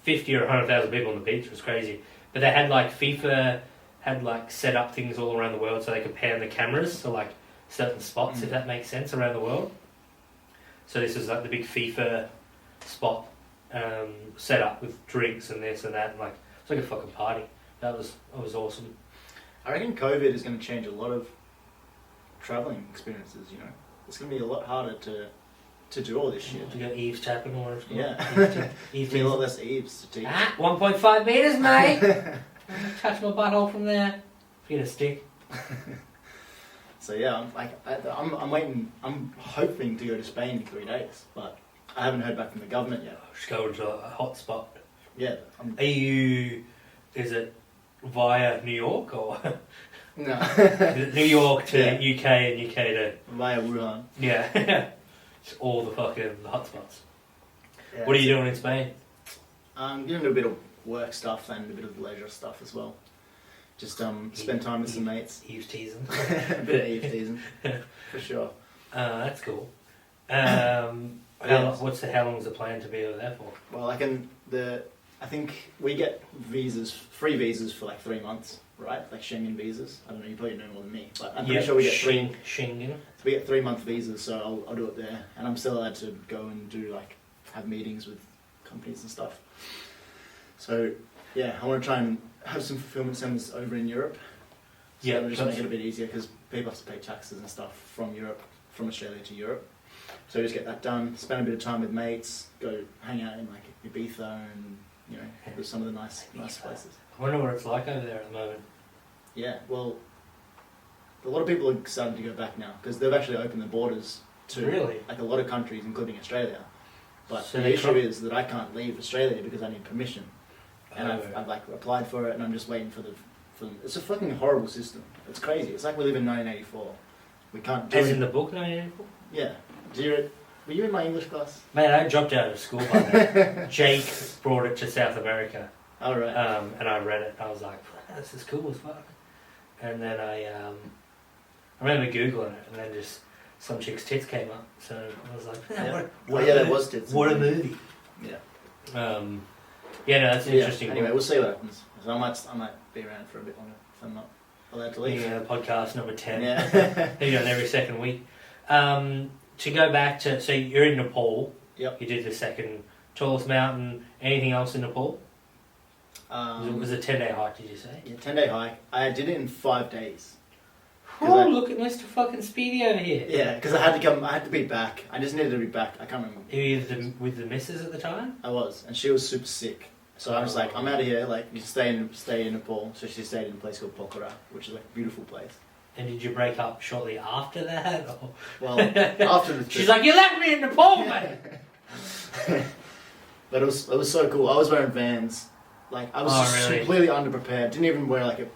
50 or 100,000 people on the beach. It was crazy. But they had like FIFA had like set up things all around the world so they could pan the cameras to like certain spots, if that makes sense, around the world. So this was like the big FIFA spot set up with drinks and this and that, and like it's like a fucking party. That was awesome. I reckon COVID is going to change a lot of travelling experiences. You know, it's going to be a lot harder to do all this shit. You got eaves tapping or whatever. Yeah, eaves be a lot less eaves to teach. 1.5 meters, mate. Touch my butthole from there. Get a stick. So yeah, I'm waiting. I'm hoping to go to Spain in 3 days, but I haven't heard back from the government yet. Just go into a hot spot. Yeah. Is it via New York or? No. Is it New York to UK and UK to? Via Wuhan. Yeah. Just all the fucking hot spots. Yeah, what are you doing in Spain? I'm doing a bit of work stuff and a bit of leisure stuff as well. Just spend time with some mates. Eve's teasing. A bit of Eve's teasing, for sure. That's cool. How long is the plan to be over there for? Well, I think we get free visas for like 3 months, right? Like Schengen visas. I don't know, you probably know more than me, but I'm pretty sure we get Schengen. So we get 3 month visas, so I'll do it there, and I'm still allowed to go and have meetings with companies and stuff. So yeah, I want to try and have some fulfillment centers over in Europe. So Yeah, just make it a bit easier because people have to pay taxes and stuff from Australia to Europe. So just get that done. Spend a bit of time with mates. Go hang out in like Ibiza and with some of the nice places. I wonder what it's like over there at the moment. Yeah, well, a lot of people are starting to go back now because they've actually opened the borders to like a lot of countries, including Australia. But so the issue is that I can't leave Australia because I need permission. And I've like applied for it, and I'm just waiting for them. It's a fucking horrible system. It's crazy. It's like we live in 1984. We can't do As in the book 1984? Yeah. Were you in my English class? Man, I dropped out of school by then. Jake brought it to South America. Oh, right. And I read it. I was like, this is cool as fuck. And then I remember Googling it, and then just some chick's tits came up. So I was like, there was tits. What a movie. Yeah. Yeah, no, that's an interesting. Anyway, we'll see what happens. So I might be around for a bit longer if I'm not allowed to leave. Yeah, podcast number 10. Yeah. Maybe on every second week. To go back to, so you're in Nepal. Yep. You did the second tallest mountain. Anything else in Nepal? It was a 10-day hike, did you say? Yeah, 10-day hike. I did it in 5 days. Oh, look at Mr. fucking Speedy over here. Yeah, because I had to be back. I just needed to be back. I can't remember. Were you with the missus at the time? I was, and she was super sick. So I was like, I'm out of here. Like, you stay in Nepal. So she stayed in a place called Pokhara, which is like a beautiful place. And did you break up shortly after that? Or? Well, after the trip. She's like, you left me in Nepal, mate. But it was so cool. I was wearing Vans. Like, I was completely underprepared. Didn't even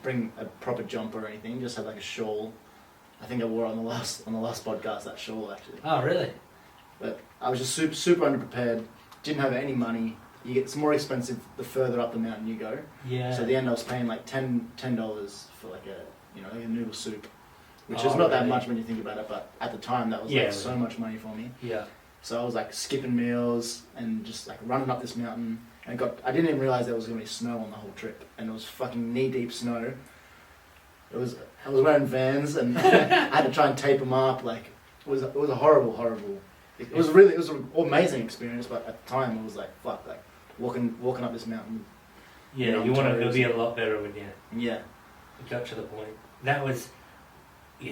bring a proper jumper or anything. Just had like a shawl. I think I wore on the last podcast, that shawl actually. Oh, really? But I was just super underprepared. Didn't have any money. It's more expensive the further up the mountain you go. Yeah. So at the end I was paying like $10 for like a noodle soup, which is not that much when you think about it. But at the time that was like so much money for me. Yeah. So I was like skipping meals and just like running up this mountain. And I didn't even realise there was going to be snow on the whole trip. And it was fucking knee-deep snow. I was wearing Vans and I had to try and tape them up. Like it was a horrible. It was an amazing experience, but at the time it was like fuck, like walking up this mountain. Yeah, you want to. It'll be a lot better when Yeah. It got to the point. That was, we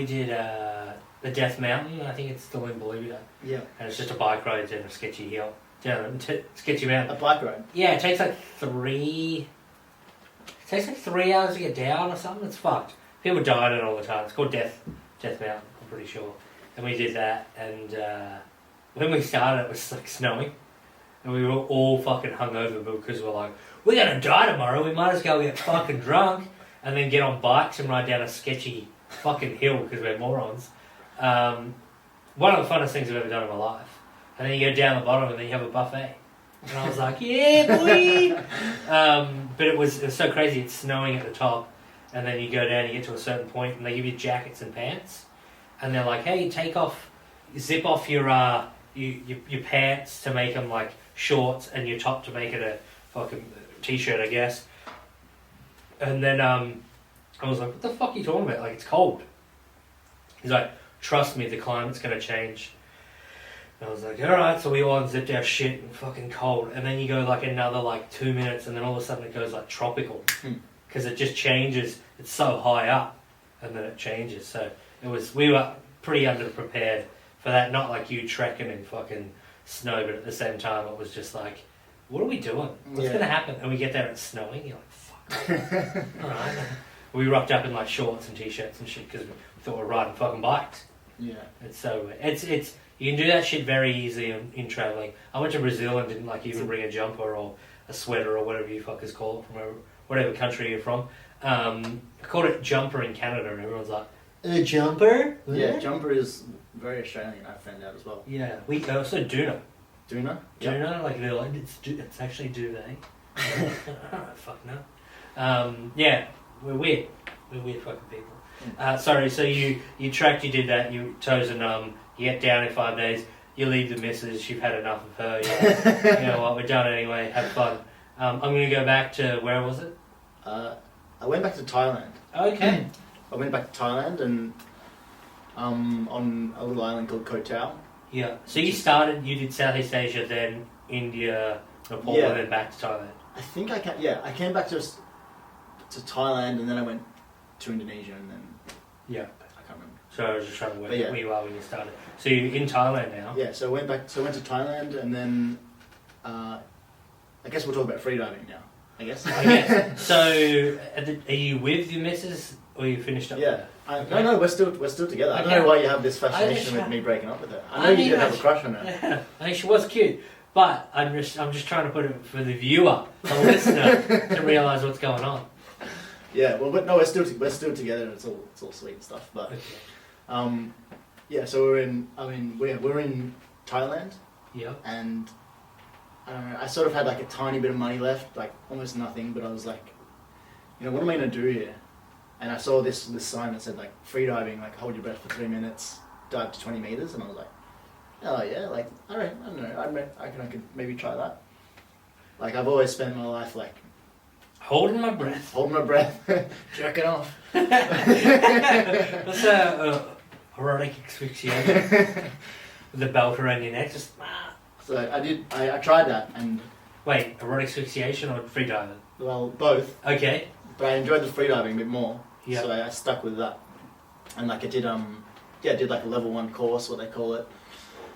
did the Death Mountain. I think it's still in Bolivia. Yeah. And it's just a bike ride down a sketchy hill, down a sketchy mountain. A bike ride. Yeah, it takes like 3 hours to get down or something. It's fucked. People die on it all the time. It's called Death Mountain. I'm pretty sure. And we did that, and when we started, it was like snowing, and we were all fucking hungover because we're like, we're gonna die tomorrow. We might as well get fucking drunk and then get on bikes and ride down a sketchy fucking hill because we're morons. One of the funnest things I've ever done in my life. And then you go down the bottom and then you have a buffet. And I was like, yeah, boy! But it was so crazy. It's snowing at the top, and then you go down, you get to a certain point, and they give you jackets and pants. And they're like, hey, zip off your pants to make them like shorts, and your top to make it a fucking t-shirt, I guess. And then I was like, what the fuck are you talking about? Like, it's cold. He's like, trust me, the climate's going to change. And I was like, alright, so we all unzipped our shit and fucking cold. And then you go like another like 2 minutes, and then all of a sudden it goes like tropical. Because it just changes. It's so high up, and then it changes. So we were pretty underprepared for that. Not like you trekking in fucking snow, but at the same time it was just like, what are we doing? What's going to happen? And we get there and it's snowing. You're like, fuck. Alright. We rocked up in like shorts and t-shirts and shit because we thought we were riding fucking bikes. Yeah. It's so it's you can do that shit very easily in travelling. I went to Brazil and didn't like even bring a jumper or a sweater or whatever you fuckers call it from whatever country you're from. I called it jumper in Canada, and everyone's like, a jumper? Yeah, jumper is very Australian, I found out as well. Yeah, we also Doona. Doona? Doona, like they're like, it's actually duvet. Fuck no. Yeah, we're weird. We're weird fucking people. Sorry, so you tracked, you did that, you toes and you get down in 5 days, you leave the missus, you've had enough of her, you know what, we're done anyway, have fun. I'm going to go back to, where was it? I went back to Thailand. Okay. I went back to Thailand and on a little island called Tait. Yeah. So you did Southeast Asia, then India, Nepal, and then back to Thailand. I think I came back to Thailand, and then I went to Indonesia, and then I can't remember. So I was just trying to work out where you are when you started. So you're in Thailand now. Yeah. So I went to Thailand, and then I guess we'll talk about freediving now. I guess. So are you with your missus, or you finished up? Yeah. No, we're still together. I don't know why you have this fascination with me breaking up with her. I know you did have a crush on her. I think she was cute, but I'm just trying to put it for the viewer, the listener, to realise what's going on. Yeah, well, but no, we're still together, and it's all sweet and stuff. But so we're in Thailand. Yeah. And I sort of had like a tiny bit of money left, like almost nothing. But I was like, what am I gonna do here? And I saw this sign that said like freediving, like hold your breath for 3 minutes, dive to 20 meters, and I was like, oh yeah, like all right, I don't know, I could maybe try that. Like I've always spent my life like holding my breath, jerking off. That's a erotic asphyxiation with the belt around your neck, just. So I tried that and. Wait, erotic asphyxiation or freediving? Well, both. Okay. But I enjoyed the freediving a bit more. Yeah. So I stuck with that. And like I did like a level 1 course, what they call it.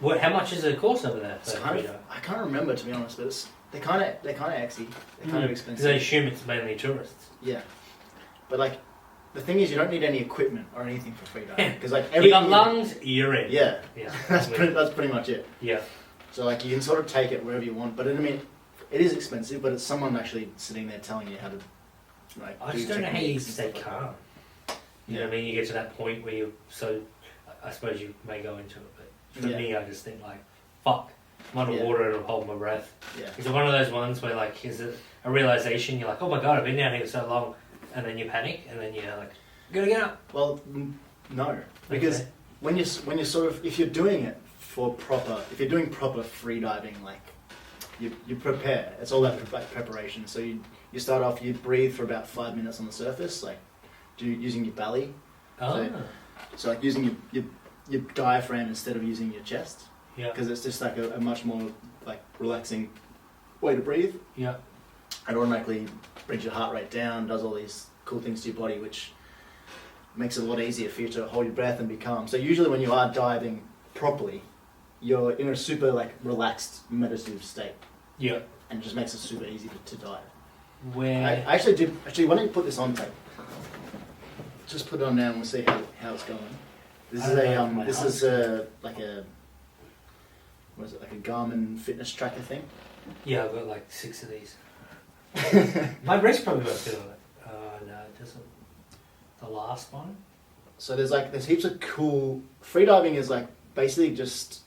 How much is a course over there for freediving? I can't remember, to be honest, but they're kind of exy. They're kind of expensive. Because I assume it's mainly tourists. Yeah. But like the thing is, you don't need any equipment or anything for freediving because like you got lungs, you're in. Yeah. That's pretty much it. Yeah. So like you can sort of take it wherever you want, but it is expensive, but it's someone actually sitting there telling you how to. Like, I just don't know how you stay calm. You know what I mean? You get to that point where I suppose you may go into it, but for me, I just think like, fuck, I'm underwater and I'll hold my breath. Yeah. Is it one of those ones where like, is it a realization, you're like, oh my god, I've been down here so long, and then you panic, and then you're like, gotta get up? Well, no. Because when you're sort of, if you're doing proper free diving, like, you prepare. It's all that like preparation. So you start off, you breathe for about 5 minutes on the surface, like using your belly. Oh. So like using your diaphragm instead of using your chest. Yeah. Because it's just like a much more like relaxing way to breathe. Yeah. It automatically brings your heart rate down, does all these cool things to your body, which makes it a lot easier for you to hold your breath and be calm. So usually when you are diving properly, you're in a super like relaxed meditative state. Yeah. And it just makes it super easy to dive. Where I actually did. Actually, why don't you put this on tape? Just put it on now, and we'll see how it's going. This is like a what is it, like a Garmin fitness tracker thing? Yeah, I've got like 6 of these. My wrist probably won't fit on it. No, it doesn't. The last one. So there's heaps of cool. Freediving is like basically just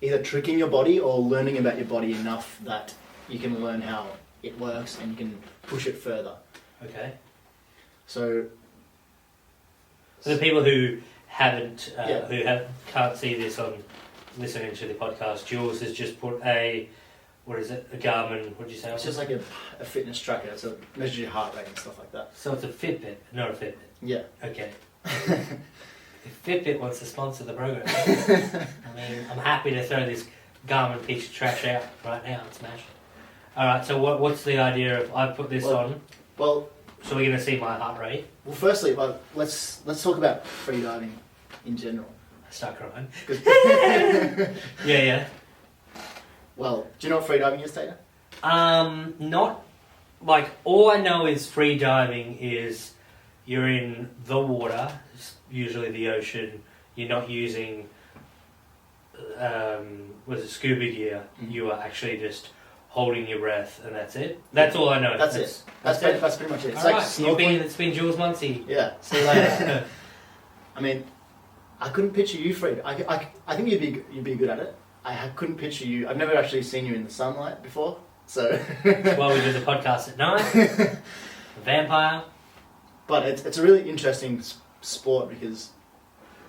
either tricking your body or learning about your body enough that you can learn how it works and you can push it further. Okay. So for the people who haven't, can't see this on listening to the podcast, Jules has just put a Garmin, what did you say? It's just like a fitness tracker, so it measures your heart rate and stuff like that. So it's a Fitbit, not a Fitbit. Yeah. Okay. If Fitbit wants to sponsor the program, I mean, I'm happy to throw this Garmin piece of trash out right now and smash it. Alright, so what's the idea of, I put this on, Well, so we're going to see my heart rate. well, firstly, let's talk about freediving in general. I start crying. 'Cause- Yeah. Well, do you know what freediving is, Tater? Not, like, all I know is free diving is you're in the water, usually the ocean, you're not using, scuba gear, you are actually just holding your breath and that's it. That's all I know. That's it. That's pretty much it. It's like snorkeling. It's been Jules Muncey. Yeah. See you later. I mean, I couldn't picture you free. I think you'd be good at it. I couldn't picture you. I've never actually seen you in the sunlight before, so. Well, we do the podcast at night. Vampire. But it's a really interesting sport because,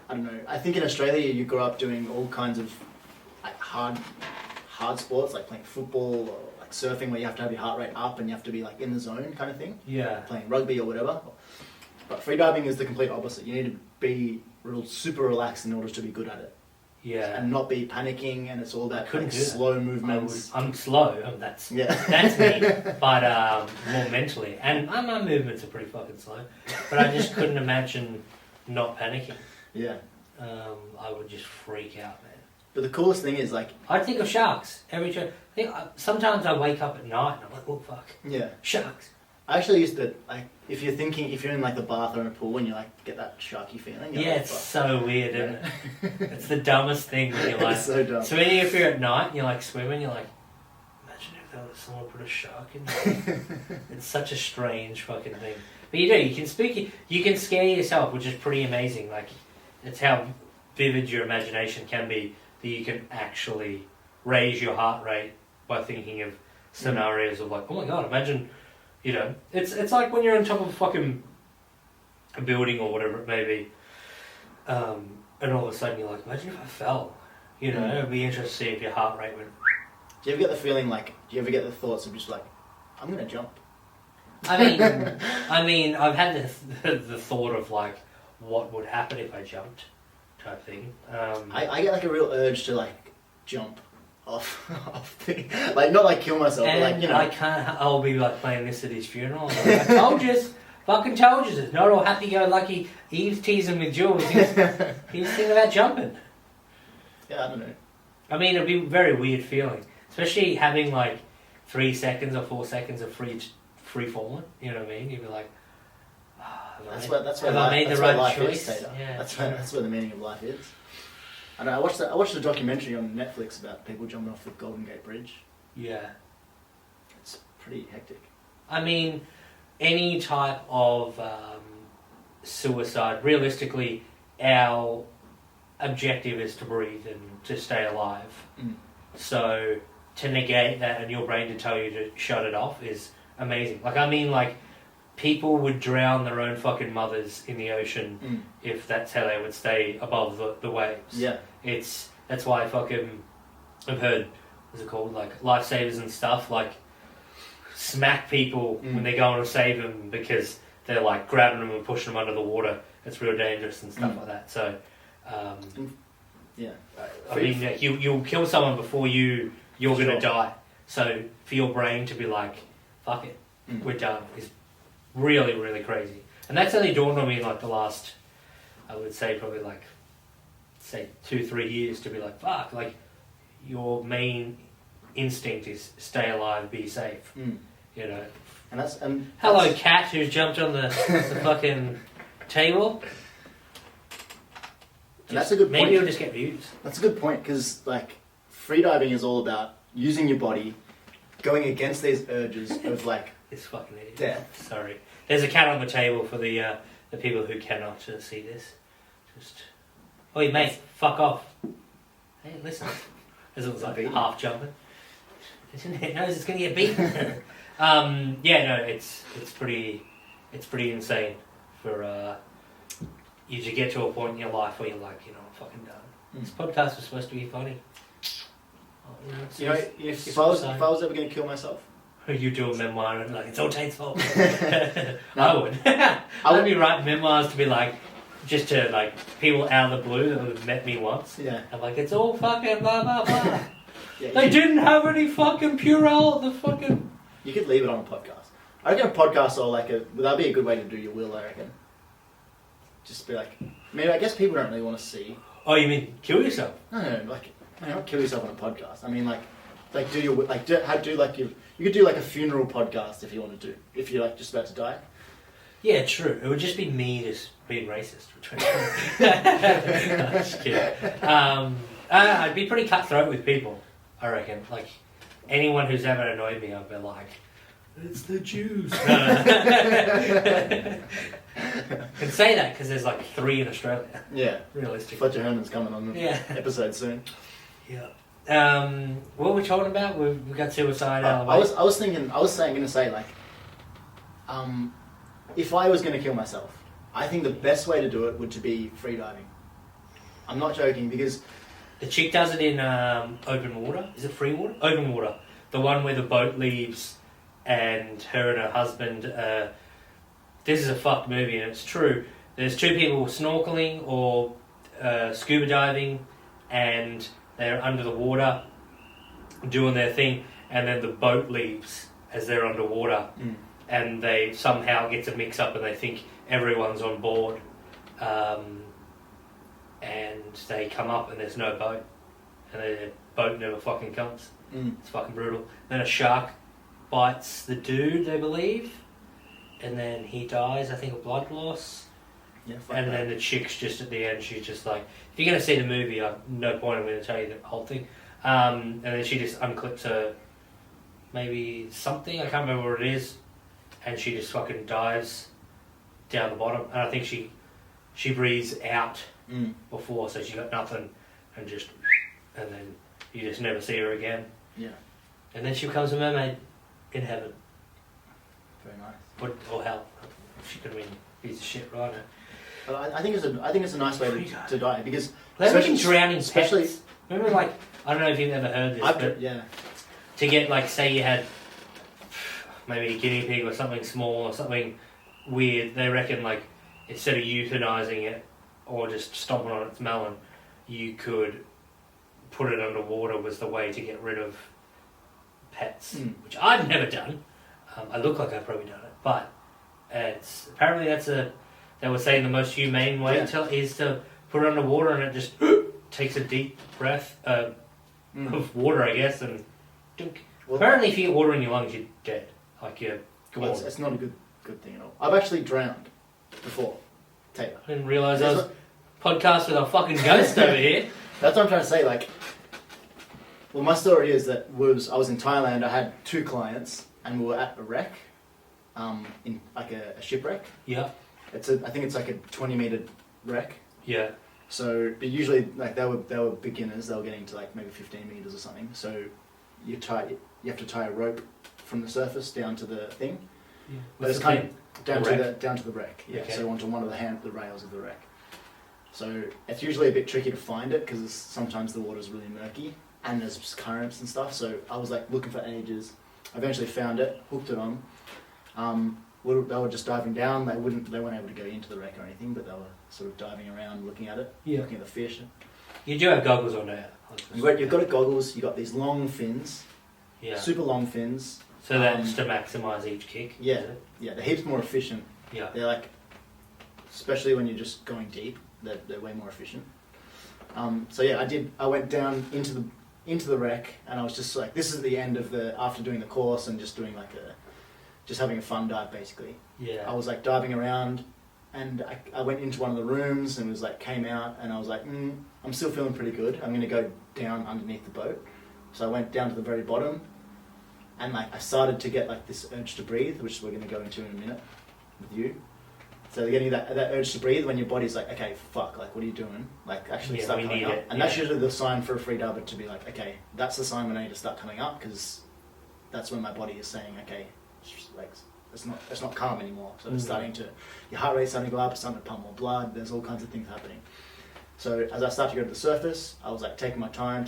I don't know, I think in Australia you grew up doing all kinds of like hard sports, like playing football or like surfing where you have to have your heart rate up and you have to be like in the zone kind of thing. Yeah. Playing rugby or whatever. But freediving is the complete opposite. You need to be super relaxed in order to be good at it. Yeah. And not be panicking, and it's all about Couldn't like, do that. slow movements. I'm slow. That's me. But more mentally, and my movements are pretty fucking slow. But I just couldn't imagine not panicking. Yeah. I would just freak out, man. But the coolest thing is like I'd think of sharks every time. Sometimes I wake up at night and I'm like, oh fuck, yeah. sharks. I actually used to like if you're in like the bath or in a pool and you like get that sharky feeling. Yeah, like, it's so weird, isn't it? It's the dumbest thing when you're like. It's so dumb. So when if you're at night and you're like swimming, you're like, imagine if there was someone put a shark in there. It's such a strange fucking thing. But you can scare yourself, which is pretty amazing. Like, it's how vivid your imagination can be that you can actually raise your heart rate by thinking of scenarios of like, oh my god, imagine, it's like when you're on top of fucking a building or whatever it may be, and all of a sudden you're like, imagine if I fell, it'd be interesting to see if your heart rate went. Do you ever get the feeling like? Do you ever get the thoughts of just like, I'm gonna jump? I mean, I've had the thought of like, what would happen if I jumped, type thing. I get like a real urge to like jump off thing, like not like kill myself, and but like I can't. I'll be like playing this at his funeral. Like, I told you, fucking told you, it's not all happy-go-lucky. Eve's teasing with Jules. He was thinking about jumping. Yeah, I don't know. I mean, it'd be a very weird feeling, especially having like 3 seconds or 4 seconds of free falling. You know what I mean? You'd be like, that's where right choice? Is, yeah, that's where the meaning of life is. And I watched a documentary on Netflix about people jumping off the Golden Gate Bridge. Yeah, it's pretty hectic. I mean, any type of suicide. Realistically, our objective is to breathe and to stay alive. Mm. So to negate that and your brain to tell you to shut it off is amazing. Like, people would drown their own fucking mothers in the ocean if that's how they would stay above the waves. Yeah. That's why I've heard, what's it called, like lifesavers and stuff, like smack people when they go on to save them because they're like grabbing them and pushing them under the water. It's real dangerous and stuff like that. So, yeah. I mean, you'll kill someone before you're going to die. So for your brain to be like, fuck it, we're done, is really, really crazy. And that's only dawned on me in like the last, I would say probably like, say 2-3 years to be like, fuck, like your main instinct is stay alive, be safe. You know. Hello, cat who's jumped on the fucking table. And that's a good point. Maybe you'll just get views. That's a good point, because like freediving is all about using your body, going against these urges of like this fucking idiot. Death. Sorry. There's a cat on the table for the people who cannot see this. Just, oi mate, fuck off. Hey, listen. As it was like half jumping. It knows it's going to get beaten. Yeah, no, it's pretty insane for you to get to a point in your life where you're like, you know, I'm fucking done. This podcast was supposed to be funny. If I was ever going to kill myself, you do a memoir and like it's all Tait's fault. I would. I'd be writing memoirs to be like, just to like people out of the blue that have met me once. Yeah. I'm like, it's all fucking blah blah blah. Yeah, they didn't have any fucking Purell. The fucking. You could leave it on a podcast. I reckon a podcast or like that'd be a good way to do your will. I reckon. Just be like, maybe I guess people don't really want to see. Oh, you mean kill yourself? No, like not kill yourself on a podcast. I mean like do your like do like you could do like a funeral podcast if you wanted to, if you're like just about to die. Yeah, true. It would just be me just being racist. No, just kidding. I'd be pretty cutthroat with people, I reckon. Like, anyone who's ever annoyed me, I'd be like, it's the Jews. No. Can say that because there's like 3 in Australia. Yeah. Realistically. Fletcher Herman's coming on the episode soon. Yeah. What were we talking about? We got suicide out of the way. I was going to say, like, if I was going to kill myself, I think the best way to do it would to be freediving. I'm not joking, because the chick does it in open water. Is it free water? Open water. The one where the boat leaves and her and her husband. This is a fucked movie and it's true. There's 2 people snorkeling or scuba diving, and they're under the water doing their thing, and then the boat leaves as they're underwater, and they somehow get to mix up and they think everyone's on board, and they come up and there's no boat, and the boat never fucking comes. It's fucking brutal. Then a shark bites the dude, they believe, and then he dies, I think, of blood loss. Yeah, and then the chick's just at the end, she's just like, if you're going to see the movie, no point I'm going to tell you the whole thing. And then she just unclips her, maybe something, I can't remember what it is, and she just fucking dives down the bottom. And I think she breathes out before, so she got nothing, and then you just never see her again. Yeah. And then she becomes a mermaid in heaven. Very nice. Or hell. She could have been a piece of shit, right? But I think it's a nice way to die, because especially drowning pets. Remember, like, I don't know if you've ever heard this, but to get, like, say you had maybe a guinea pig or something small or something weird, they reckon, like, instead of euthanizing it or just stomping on its melon, you could put it underwater was the way to get rid of pets, which I've never done. I look like I've probably done it, but apparently they were saying the most humane way is to put it underwater, and it just takes a deep breath of water, I guess, and dunk. Well, apparently if you get water in your lungs, you're dead. Like, you're gone. Well, it's not a good thing at all. I've actually drowned before. Tait. I didn't realise I was podcast with a fucking ghost over here. That's what I'm trying to say. Like, well, my story is that I was in Thailand. I had 2 clients, and we were at a wreck, in like a shipwreck. Yeah. I think it's like a 20-meter wreck. Yeah. So, but usually, like, they were beginners. They were getting to like maybe 15 meters or something. So, you have to tie a rope from the surface down to the thing. Yeah. But it's kind of down to the wreck. Yeah. Okay. So onto one of the rails of the wreck. So it's usually a bit tricky to find it, because sometimes the water's really murky and there's currents and stuff. So I was like looking for ages. I eventually found it, hooked it on. they were just diving down. They weren't able to go into the wreck or anything, but they were sort of diving around, looking at it, looking at the fish. You do have goggles on there. You've got goggles. You've got these long fins, super long fins. So that's to maximise each kick. Yeah, they're heaps more efficient. Yeah, they're like, especially when you're just going deep, they're way more efficient. So yeah, I went down into the wreck, and I was just like, this is the end of after doing the course and just doing like just having a fun dive basically. Yeah. I was like diving around, and I went into one of the rooms and was like came out, and I was like, I'm still feeling pretty good. I'm gonna go down underneath the boat. So I went down to the very bottom, and like I started to get like this urge to breathe, which we're gonna go into in a minute with you. So you're getting that urge to breathe when your body's like, okay, fuck, like what are you doing? Like actually start coming up. And that's usually the sign for a free diver to be like, okay, that's the sign when I need to start coming up, because that's when my body is saying, okay, like it's not calm anymore. So it's starting to, your heart rate's starting to go up, it's starting to pump more blood, there's all kinds of things happening. So as I started to go to the surface, I was like taking my time,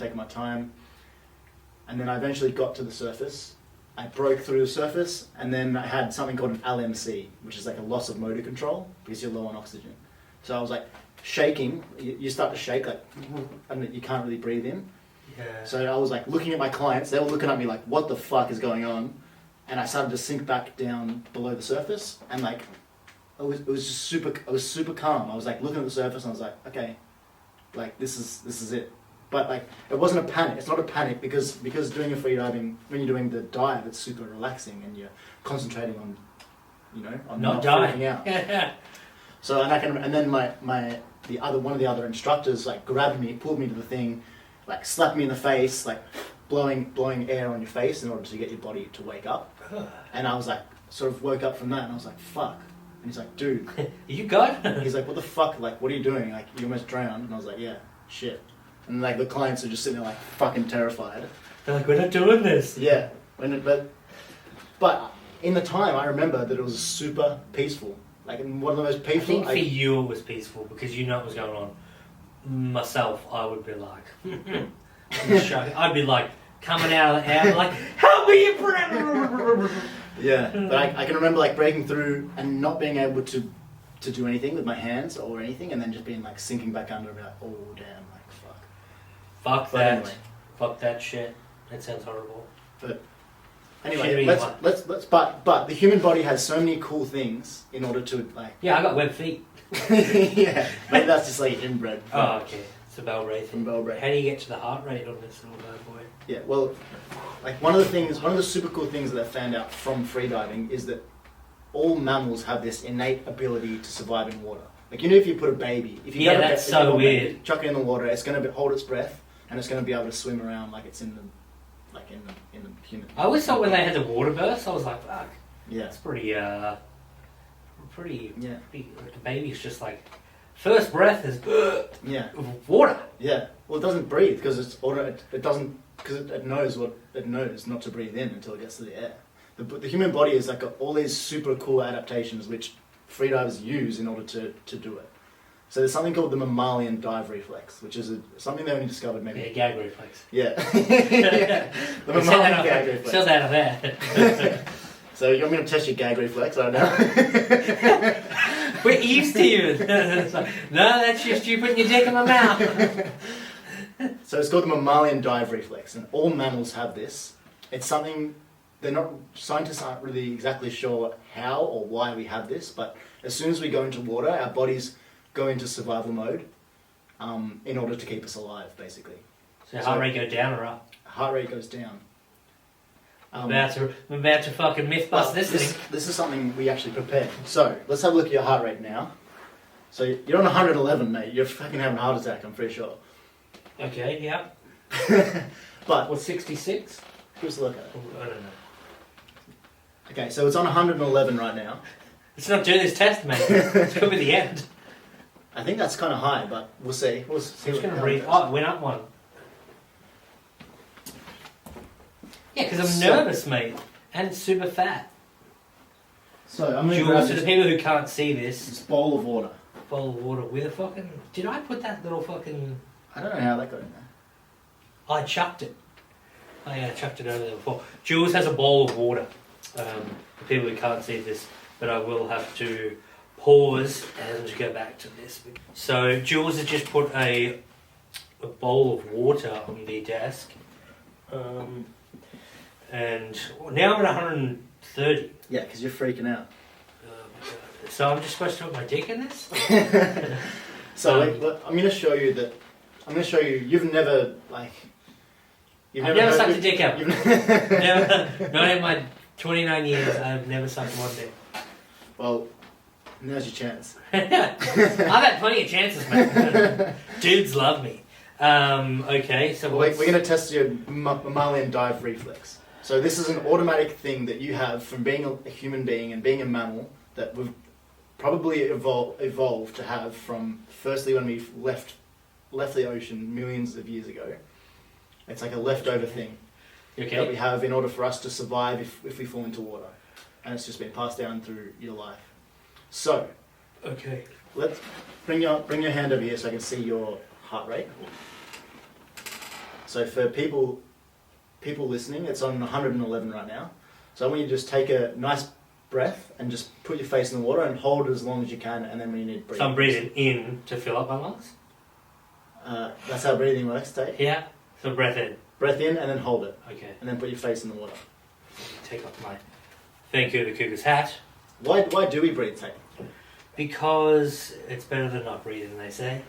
and then I eventually got to the surface. I broke through the surface, and then I had something called an LMC, which is like a loss of motor control because you're low on oxygen. So I was like shaking. You start to shake, like, and you can't really breathe in. Yeah. So I was like looking at my clients. They were looking at me like, "What the fuck is going on?" And I started to sink back down below the surface, and like, it was just super. I was super calm. I was like looking at the surface, and I was like, "Okay, like this is it." But like, it wasn't a panic. It's not a panic because doing a free diving, when you're doing the dive, it's super relaxing and you're concentrating on, on not freaking out. Yeah. So and then one of the other instructors like grabbed me, pulled me to the thing, like slapped me in the face, like blowing air on your face in order to get your body to wake up. And I was like, sort of woke up from that, and I was like, fuck. And he's like, dude, are you good? He's like, what the fuck? Like, what are you doing? Like, you almost drowned. And I was like, yeah, shit. And like the clients are just sitting there like fucking terrified. They're like, we're not doing this. Yeah, but in the time I remember that it was super peaceful. Like one of the most peaceful. I think for you it was peaceful because you know what was going on. Myself, I would be like, I'd be like coming out of the air like, help me, you friend. Yeah, but I can remember like breaking through and not being able to do anything with my hands or anything, and then just being like sinking back under and be like, oh damn. Fuck but that. Anyway. Fuck that shit. That sounds horrible. But anyway, let's but the human body has so many cool things in order to like. Yeah, I got web feet. Yeah, maybe that's just like inbred. Oh, okay. It's a bell rate. From bell rate. How do you get to the heart rate on this little bad boy? Yeah, well, like one of the super cool things that I found out from freediving is that all mammals have this innate ability to survive in water. Like, if you put a baby, that's so weird. Baby, chuck it in the water, it's going to hold its breath, and it's going to be able to swim around like it's in the human. I always thought when they had the water burst, I was like, fuck. Yeah. It's pretty. Yeah. The baby's just like, first breath is water. Yeah. Well, it doesn't breathe because it's water. It doesn't because it knows what it knows not to breathe in until it gets to the air. The human body is like all these super cool adaptations which freedivers use in order to do it. So there's something called the mammalian dive reflex, which is something they only discovered maybe. Yeah, gag reflex. Yeah. Yeah. The mammalian gag reflex. Sells out of there. So you want me to test your gag reflex right now? We're Eve's to you. No, that's just you putting your dick in my mouth. So it's called the mammalian dive reflex, and all mammals have this. It's something scientists aren't really exactly sure how or why we have this, but as soon as we go into water, our bodies go into survival mode in order to keep us alive, basically. So heart rate go down or up? Heart rate goes down. I'm about to fucking myth bust this thing. This is something we actually prepared. So let's have a look at your heart rate now. So you're on 111, mate. You're fucking having a heart attack, I'm pretty sure. Okay, yeah. But what's 66? Here's a look at it. I don't know. Okay, so it's on 111 right now. Let's not do this test, mate. It's going to be the end. I think that's kind of high, but we'll see. We'll see. I'm just going to breathe. Oh, it went up one. Yeah, because I'm nervous, mate. And super fat. So I'm going to grab to the people who can't see this bowl of water. Bowl of water with a fucking... Did I put that little fucking... I don't know how that got in there. I chucked it. I chucked it over there before. Jules has a bowl of water. For people who can't see this, but I will have to pause and go back to this. So Jules has just put a bowl of water on the desk, and now I'm at 130. Yeah, because you're freaking out. So I'm just supposed to put my dick in this? So I'm going to show you that. I'm going to show you. You've never like. I've never sucked a dick ever. Never, not in my 29 years. I've never sucked one dick. Well, now's your chance. I've had plenty of chances, man. Dudes love me. Okay, so we're going to test your mammalian dive reflex. So this is an automatic thing that you have from being a human being and being a mammal that we've probably evolved to have from firstly when we left the ocean millions of years ago. It's like a leftover thing that we have in order for us to survive if we fall into water. And it's just been passed down through your life. So, okay, let's bring your hand over here so I can see your heart rate. So for people listening, it's on 111 right now. So I want you to just take a nice breath and just put your face in the water and hold it as long as you can, and then when you need to breathe. So I'm breathing in to fill up my lungs? That's how breathing works, Tait. Yeah, so breath in. Breath in and then hold it. Okay. And then put your face in the water. Take off my Thank You the Cougar's hat. Why do we breathe, Tait? Because it's better than not breathing, they say.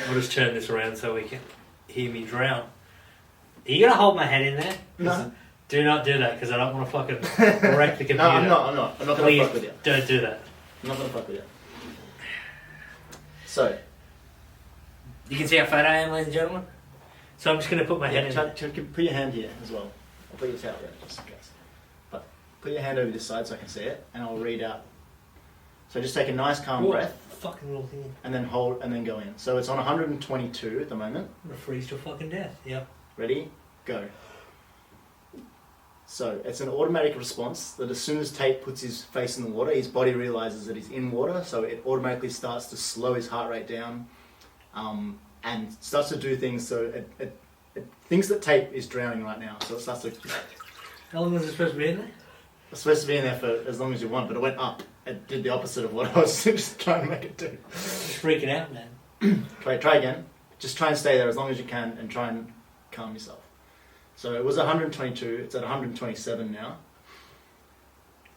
I'll just turn this around so we can hear me drown. Are you going to hold my head in there? No. Do not do that, because I don't want to fucking wreck the computer. No, I'm not going to fuck with you. Don't do that. I'm not going to fuck with you. So. You can see how fat I am, ladies and gentlemen? So I'm just going to put my head in. Put your hand here as well. I'll put your towel there, just in case. But put your hand over this side so I can see it, and I'll read out. So just take a nice calm breath. Fucking little thing. And then hold, and then go in. So it's on 122 at the moment. I'm going to freeze to fucking death, yep. Ready? Go. So it's an automatic response that as soon as Tait puts his face in the water, his body realizes that he's in water, so it automatically starts to slow his heart rate down, and starts to do things. So it thinks that Tait is drowning right now, so it starts to. How long was it supposed to be in there? It's supposed to be in there for as long as you want, but it went up. It did the opposite of what I was just trying to make it do. Just freaking out, man. Try again. Just try and stay there as long as you can, and try and calm yourself. So it was 122, it's at 127 now.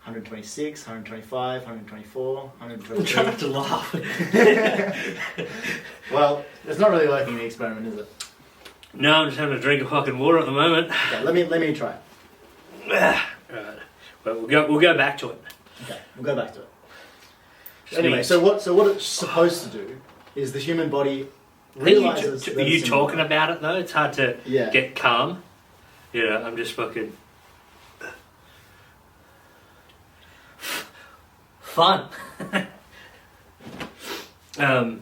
126, 125, 124, 123. I'm trying not to laugh. Well, it's not really working the experiment, is it? No, I'm just having a drink of fucking water at the moment. Okay, let me try it. Right. Well, we'll go back to it. Okay, we'll go back to it. Anyway, so what it's supposed to do is the human body realizes. Are you talking about it though? It's hard to get calm. Yeah, I'm just fucking fun. Anyway,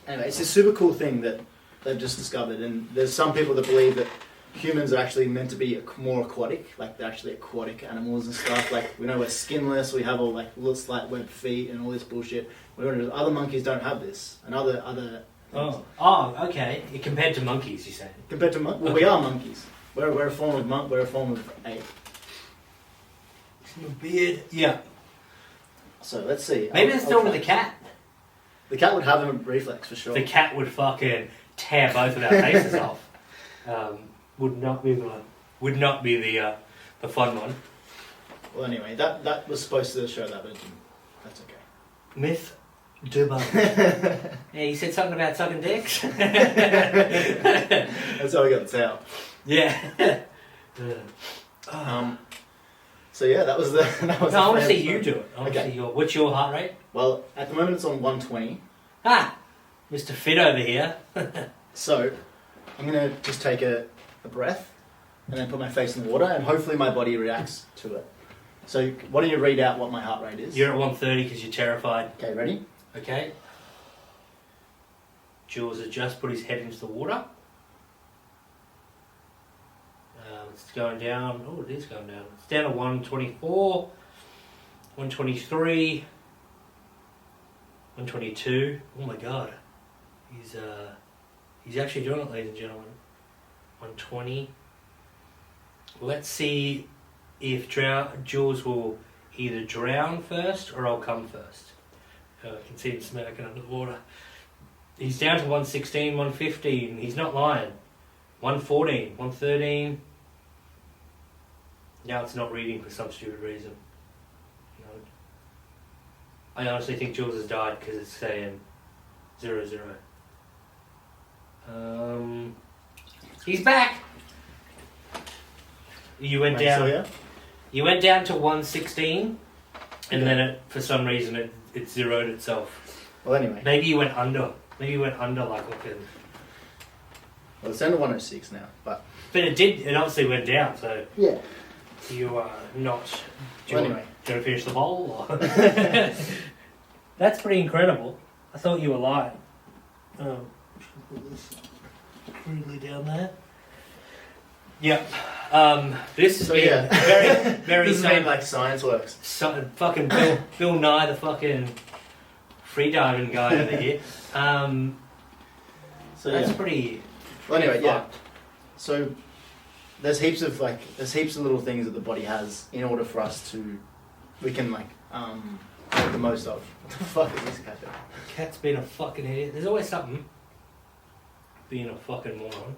it's a super cool thing that they've just discovered, and there's some people that believe that humans are actually meant to be more aquatic, like they're actually aquatic animals and stuff. Like, we know we're skinless, we have all like little slight webbed feet and all this bullshit. Other monkeys don't have this, and other things. Oh, okay. Compared to monkeys, you say? Compared to monkeys, well, we are monkeys. We're a form of monk. We're a form of ape. Your beard. Yeah. So let's see. Maybe it's still with the cat. The cat would have a reflex for sure. The cat would fucking tear both of our faces off. Would not be the fun one. Well, anyway, that was supposed to show that, but it didn't. That's okay. Myth debunk. Yeah, you said something about sucking dicks. That's how we got the towel. Yeah. So yeah, that was the. That was no, I want to see you do it. I want to see what's your heart rate? Well, at the moment it's on 120. Ah, Mr. Fit over here. So, I'm gonna just take a breath, and then put my face in the water, and hopefully my body reacts to it. So, why don't you read out what my heart rate is? You're at 130 because you're terrified. Okay, ready? Okay. Jules has just put his head into the water. It's going down. Oh, it is going down. It's down to 124, 123, 122. Oh my god. He's actually doing it, ladies and gentlemen. 120. Let's see if Jules will either drown first or I'll come first. I can see him smirking under the water. He's down to 116, 115. He's not lying. 114, 113. Now it's not reading for some stupid reason. No. I honestly think Jules has died because it's saying 0-0. He's back. You went down. So, yeah? You went down to 116, and then for some reason it zeroed itself. Well, anyway. Maybe you went under. Maybe you went under like a. Well, it's down to 106 now, but it did. It obviously went down. So yeah. You are not. Do Well, you anyway. want to finish the bowl? Or? That's pretty incredible. I thought you were lying. Oh, put this crudely down there. Yep. This has been very, very this is made like science works. Fucking Bill Nye, the fucking freediving guy over here. So that's pretty. Well, anyway, yeah. fucked. So there's heaps of little things that the body has in order for us to, we can make the most of. What the fuck is this cat doing? Cat's being a fucking idiot. There's always something. Being a fucking moron.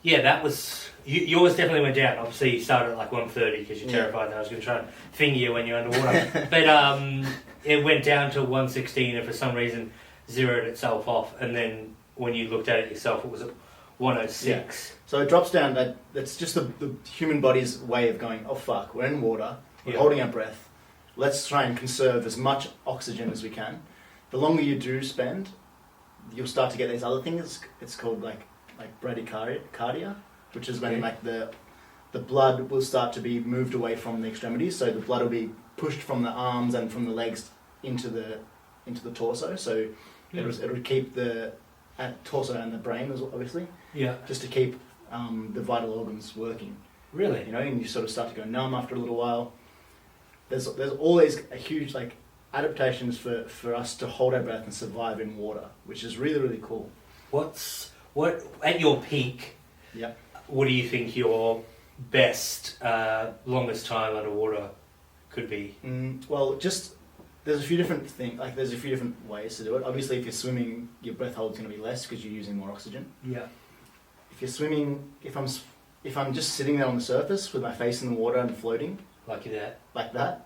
Yeah, that was... Yours definitely went down. Obviously, you started at like 130 because you're terrified that I was going to try and finger you when you're underwater. But it went down to 116 and for some reason zeroed itself off. And then when you looked at it yourself, it was at 106. Yeah. So it drops down. That's just the human body's way of going, oh fuck, we're in water, we're holding our breath. Let's try and conserve as much oxygen as we can. The longer you do spend, you'll start to get these other things. It's called like bradycardia, which is when like the blood will start to be moved away from the extremities. So the blood will be pushed from the arms and from the legs into the torso. So it'll keep the torso and the brain, obviously. Yeah. Just to keep the vital organs working. Really? You know, and you sort of start to go numb after a little while. There's always a huge like adaptations for us to hold our breath and survive in water, which is really, really cool. What at your peak? Yeah. What do you think your best longest time underwater could be? Well, just there's a few different things. Like there's a few different ways to do it. Obviously, if you're swimming, your breath hold's going to be less because you're using more oxygen. Yeah. If you're swimming, if I'm just sitting there on the surface with my face in the water and floating, like that,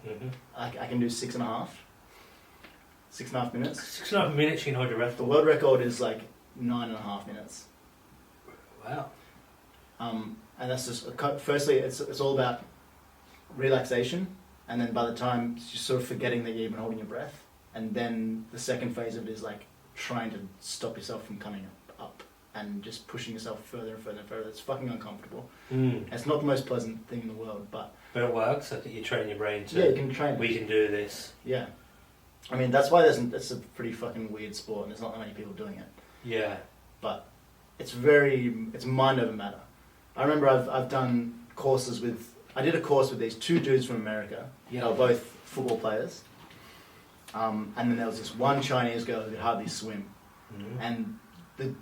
mm-hmm. I can do 6.5 minutes. 6.5 minutes you can hold your breath. The world record is like 9.5 minutes. Wow. And that's just firstly, it's all about relaxation, and then by the time you're sort of forgetting that you're even holding your breath, and then the second phase of it is like trying to stop yourself from coming up and just pushing yourself further and further and further. It's fucking uncomfortable. It's not the most pleasant thing in the world, but it works. I think you train your brain to. Yeah, you can train. We can do this. Yeah. I mean, that's why it's a pretty fucking weird sport, and there's not that many people doing it. Yeah. But it's mind over matter. I remember I've done courses I did a course with these two dudes from America. Yeah. They were both football players. And then there was this one Chinese girl who could hardly swim. Mm-hmm. And the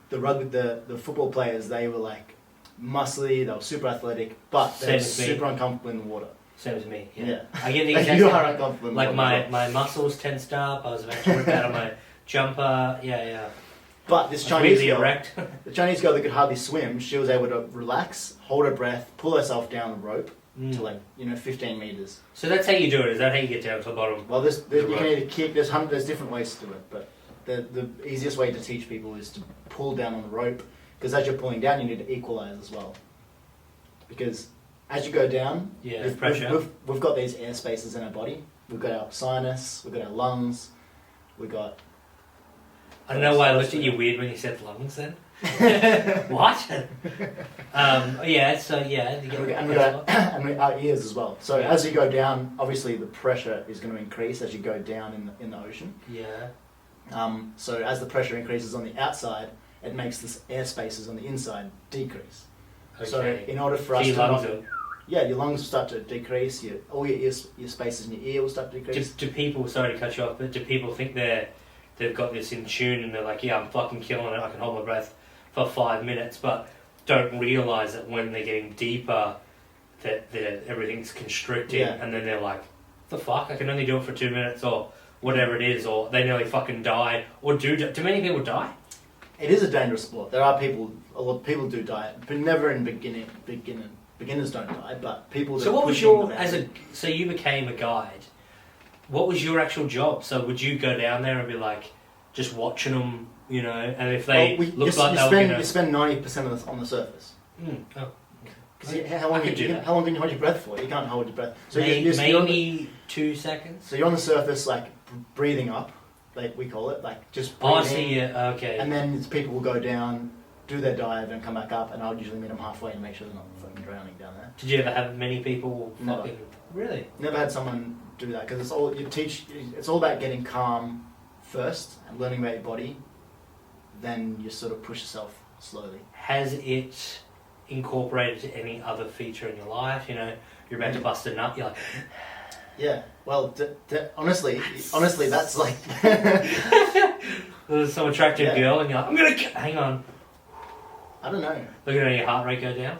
football players, they were like muscly, they were super athletic, but they were super uncomfortable in the water. Same as me, yeah. I get the exact you are uncomfortable in the water. Like my muscles tensed up, I was about to rip out of my jumper, yeah. But this Chinese girl, the Chinese girl that could hardly swim, she was able to relax, hold her breath, pull herself down the rope to 15 meters. So that's how you do it. Is that how you get down to the bottom? Well, you can either kick. There's different ways to do it, but the easiest way to teach people is to pull down on the rope, because as you're pulling down, you need to equalize as well. Because as you go down, we've got these air spaces in our body. We've got our sinus, we've got our lungs, we've got. I don't know why I looked at you weird when you said lungs then. What? And our ears as well. So as you go down, obviously the pressure is going to increase as you go down in the ocean. Yeah. So as the pressure increases on the outside, it makes the air spaces on the inside decrease. Okay. So in order for us to your lungs will start to decrease. All your spaces in your ear will start to decrease. Do people? Sorry to cut you off, but do people think they've got this in tune and they're like, yeah, I'm fucking killing it. I can hold my breath for 5 minutes, but don't realise that when they're getting deeper, that everything's constricting, and then they're like, the fuck, I can only do it for 2 minutes, or whatever it is, or they nearly fucking die, or do many people die? It is a dangerous sport. There are people, a lot of people do die, but never in beginners don't die, but people. So what was your so you became a guide? What was your actual job? So would you go down there and be like, just watching them, you know, and if they look like they were gonna... You spend 90% on the surface. Oh. Because how long can you hold your breath for? You can't hold your breath. So maybe 2 seconds. So you're on the surface, like breathing up, like we call it, like just breathing. Oh, I see. Yeah, okay. And then people will go down, do their dive, and come back up, and I'll usually meet them halfway and make sure they're not fucking drowning down there. Did you ever have many people Never. fucking... Really? Never had someone do that, because it's all about getting calm first and learning about your body. Then you sort of push yourself slowly. Has it incorporated any other feature in your life? You know, you're about to bust a nut, you're like... Yeah, well, honestly, that's like... There's some attractive girl and you're like, I'm gonna... Hang on. I don't know. Looking at your heart rate go down?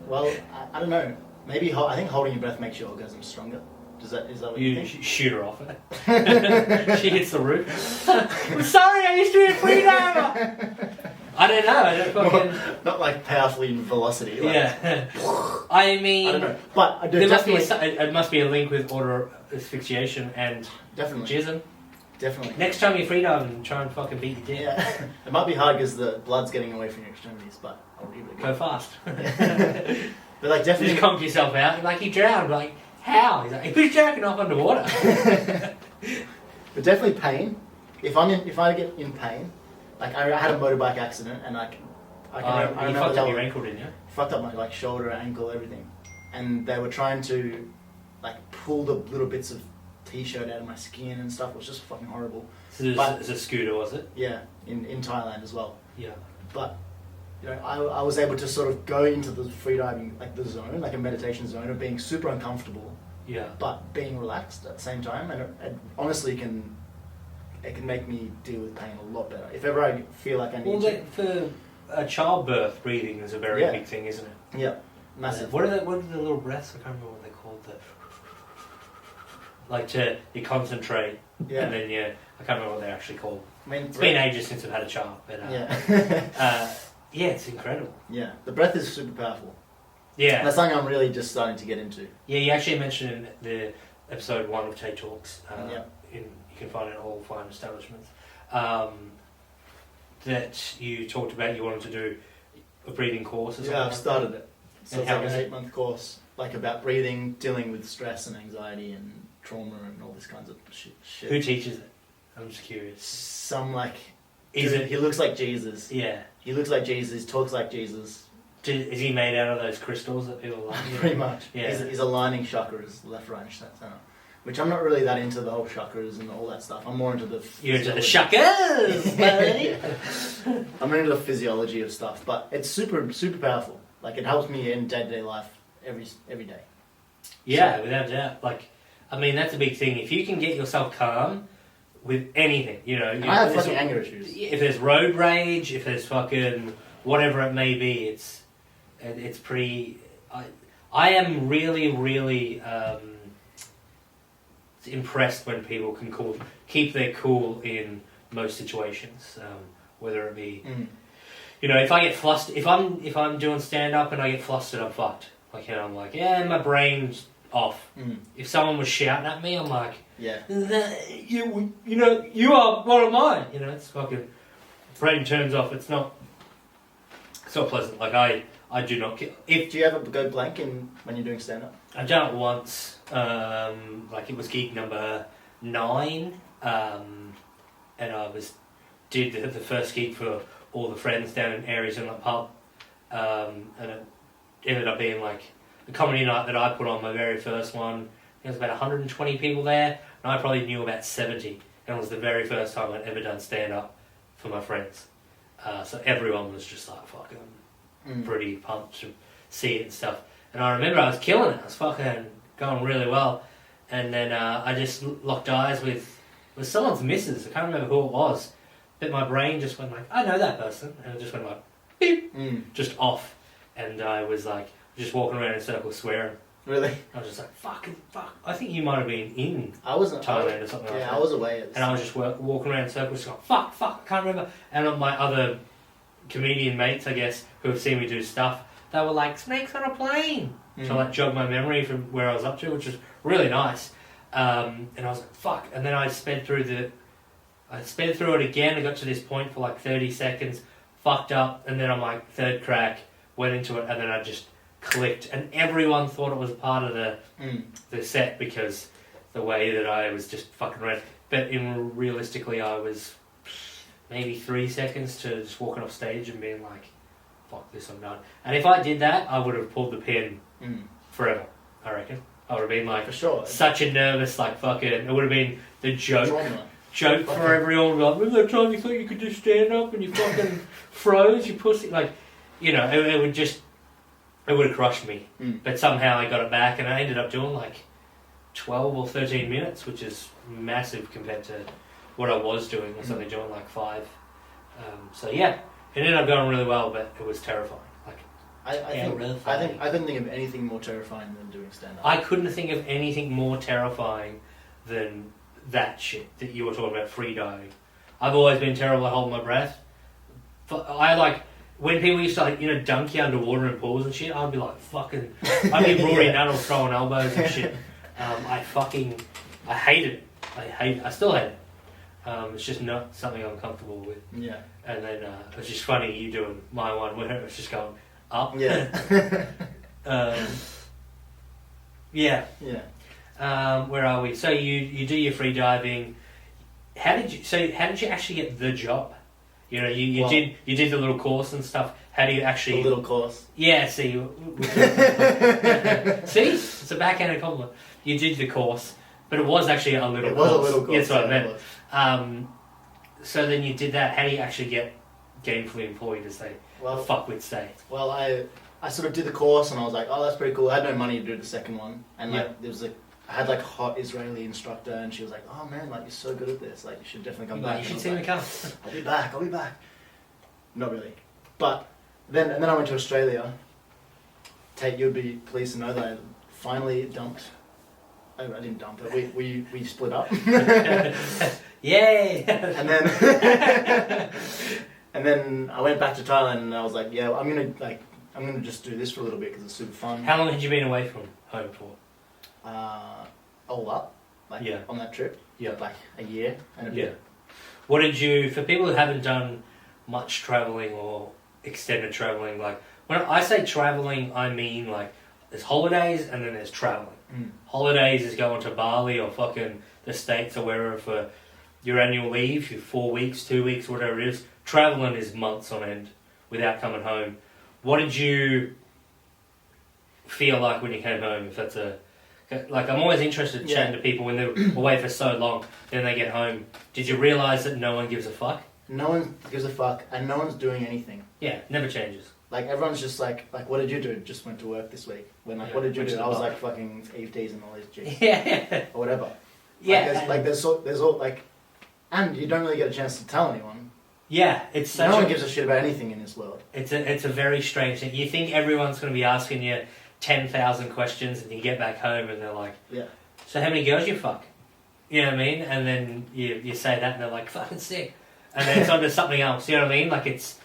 Well, I don't know. Maybe, I think holding your breath makes your orgasm stronger. Is that what you think? Shoot her off it. She hits the roof. I'm sorry, I used to be a freediver. I don't know. I don't fucking... Not like powerfully in velocity. Like... Yeah. I mean... I don't know. But I do there must be a link with auto asphyxiation and definitely jism. Definitely. Next time you freedive and try and fucking beat your dick. Yeah. It might be hard because the blood's getting away from your extremities, but I'll give it a go. Go fast. But like definitely... Just conk yourself out. Like, he drowned. Like, how? He's like, he was jerking off underwater. But definitely pain. If I get in pain, like I had a motorbike accident and I you fucked up your ankle, didn't you? Fucked up my shoulder, ankle, everything. And they were trying to like pull the little bits of t-shirt out of my skin and stuff. It was just fucking horrible. So it's a scooter, was it? Yeah, in Thailand as well. Yeah. But you know, I was able to sort of go into the freediving, like the zone, like a meditation zone of being super uncomfortable. Yeah. But being relaxed at the same time, and it honestly can make me deal with pain a lot better. If ever I feel like I need to. For childbirth, breathing is a very big thing, isn't it? Yeah, massive. What are the little breaths? I can't remember what they're called. Like you concentrate, and then I can't remember what they're actually called. I mean, it's been ages since I've had a child, but yeah, it's incredible. Yeah, the breath is super powerful. Yeah, that's something I'm really just starting to get into. Yeah, you actually mentioned in the episode 1 of Tait Talks. You can find it in all fine establishments. That you talked about you wanted to do a breathing course or something. Yeah, I've started it. So it's like an an 8-month course, like about breathing, dealing with stress and anxiety and trauma and all this kinds of shit. Who teaches it? I'm just curious. Some like... He looks like Jesus. Yeah. He looks like Jesus, talks like Jesus. Is he made out of those crystals that people like? Pretty much. Yeah. He's aligning chakras, left, right, and center. Which I'm not really that into the whole chakras and all that stuff. I'm more into the... You're into the chakras, buddy! I'm into the physiology of stuff, but it's super, super powerful. Like, it helps me in day-to-day life every day. Yeah, without doubt. Like, I mean, that's a big thing. If you can get yourself calm with anything, you know... I have fucking anger issues. If there's road rage, if there's fucking... whatever it may be, it's pretty... I am really, really... impressed when people can keep their cool in most situations, whether it be, you know, if I get flustered, if I'm doing stand up and I get flustered, I'm fucked. Like, you know, I'm like, my brain's off. If someone was shouting at me, I'm like, you know, you are one of mine. You know, it's fucking brain turns off. It's not pleasant. Like I do not get. Do you ever go blank when you're doing stand up? I've done it once. Like it was gig number 9, and I did the first gig for all the friends down in Aries in the pub, and it ended up being like the comedy night that I put on, my very first one. There was about 120 people there, and I probably knew about 70, and it was the very first time I'd ever done stand up for my friends. So everyone was just like fucking pretty pumped to see it and stuff. And I remember I was killing it. I was fucking going really well. And then I just locked eyes with someone's missus. I can't remember who it was. But my brain just went like, I know that person. And it just went like, beep, just off. and I was like just walking around in circles swearing. Really? I was just like, fuck. I think you might have been in Thailand or something like that. Yeah, I was away. And I was just walking around in circles going, fuck, I can't remember. And my other comedian mates, I guess, who have seen me do stuff, they were like, snakes on a plane. So I like jogged my memory from where I was up to, which was really nice. And I was like, fuck. And then I sped through it again. I got to this point for like 30 seconds, fucked up, and then on my third crack, went into it, and then I just clicked. And everyone thought it was part of the set because the way that I was just fucking around. But realistically, I was maybe 3 seconds to just walking off stage and being like, fuck this, I'm done. And if I did that, I would have pulled the pin forever, I reckon. I would have been like, for sure, such a nervous, like, fucking, it would have been the joke for everyone. Like, remember that time you thought you could just stand up and you fucking froze, you pussy? Like, you know, it would have crushed me. But somehow I got it back and I ended up doing like 12 or 13 minutes, which is massive compared to what I was doing. I was only doing like 5. So yeah, it ended up going really well, but it was terrifying. Like, I couldn't think of anything more terrifying than doing stand-up. I couldn't think of anything more terrifying than that shit that you were talking about, free diving. I've always been terrible at holding my breath. When people used to, like, you know, dunk you underwater in pools and shit, I'd be like, fucking... I'd be Rory Nuttall throwing elbows and shit. I hated it. I still hate it. It's just not something I'm comfortable with. Yeah. And then it was just funny you doing my one where it was just going up. Yeah. Yeah. Yeah. Where are we? So you do your free diving. How did you actually get the job? You know, you did the little course and stuff. How do you actually... The little course. Yeah, see? See? It's a backhanded compliment. You did the course, but it was actually a little course. It was a little course. That's what I meant. So then you did that. How do you actually get gainfully employed, as they fuckwits say? Well, I sort of did the course and I was like, oh, that's pretty cool. I had no money to do the second one. And like, there was like... I had like a hot Israeli instructor and she was like, oh man, like you're so good at this, like you should definitely come back. You should see me come. I'll be back. Not really. But then I went to Australia. Tait, you'd be pleased to know that I finally dumped. I didn't dump it, we split up. Yay! And then I went back to Thailand and I was like, yeah, I'm gonna just do this for a little bit because it's super fun. How long had you been away from home for? All up, on that trip, like a year and a bit. What did you, for people who haven't done much travelling or extended travelling, like when I say travelling, I mean like there's holidays and then there's travelling. Holidays is going to Bali or fucking the States or wherever for your annual leave, your 4 weeks, 2 weeks, whatever it is. Travelling is months on end without coming home. What did you feel like when you came home? If that's like, I'm always interested in chatting to people when they're away for so long, then they get home. Did you realise that no one gives a fuck? No one gives a fuck, and no one's doing anything. Yeah, never changes. Like, everyone's just like, what did you do? Just went to work this week. When, like, what did you do? I was, like, fucking Eve teasing all these chicks. Yeah. Or whatever. Yeah. There's all, like... And you don't really get a chance to tell anyone. Yeah, it's such No one gives a shit about anything in this world. It's a very strange thing. You think everyone's going to be asking you 10,000 questions and you get back home and they're like, so how many girls you fuck? You know what I mean? And then you say that and they're like, fucking sick. And then it's onto something else, you know what I mean? Like it's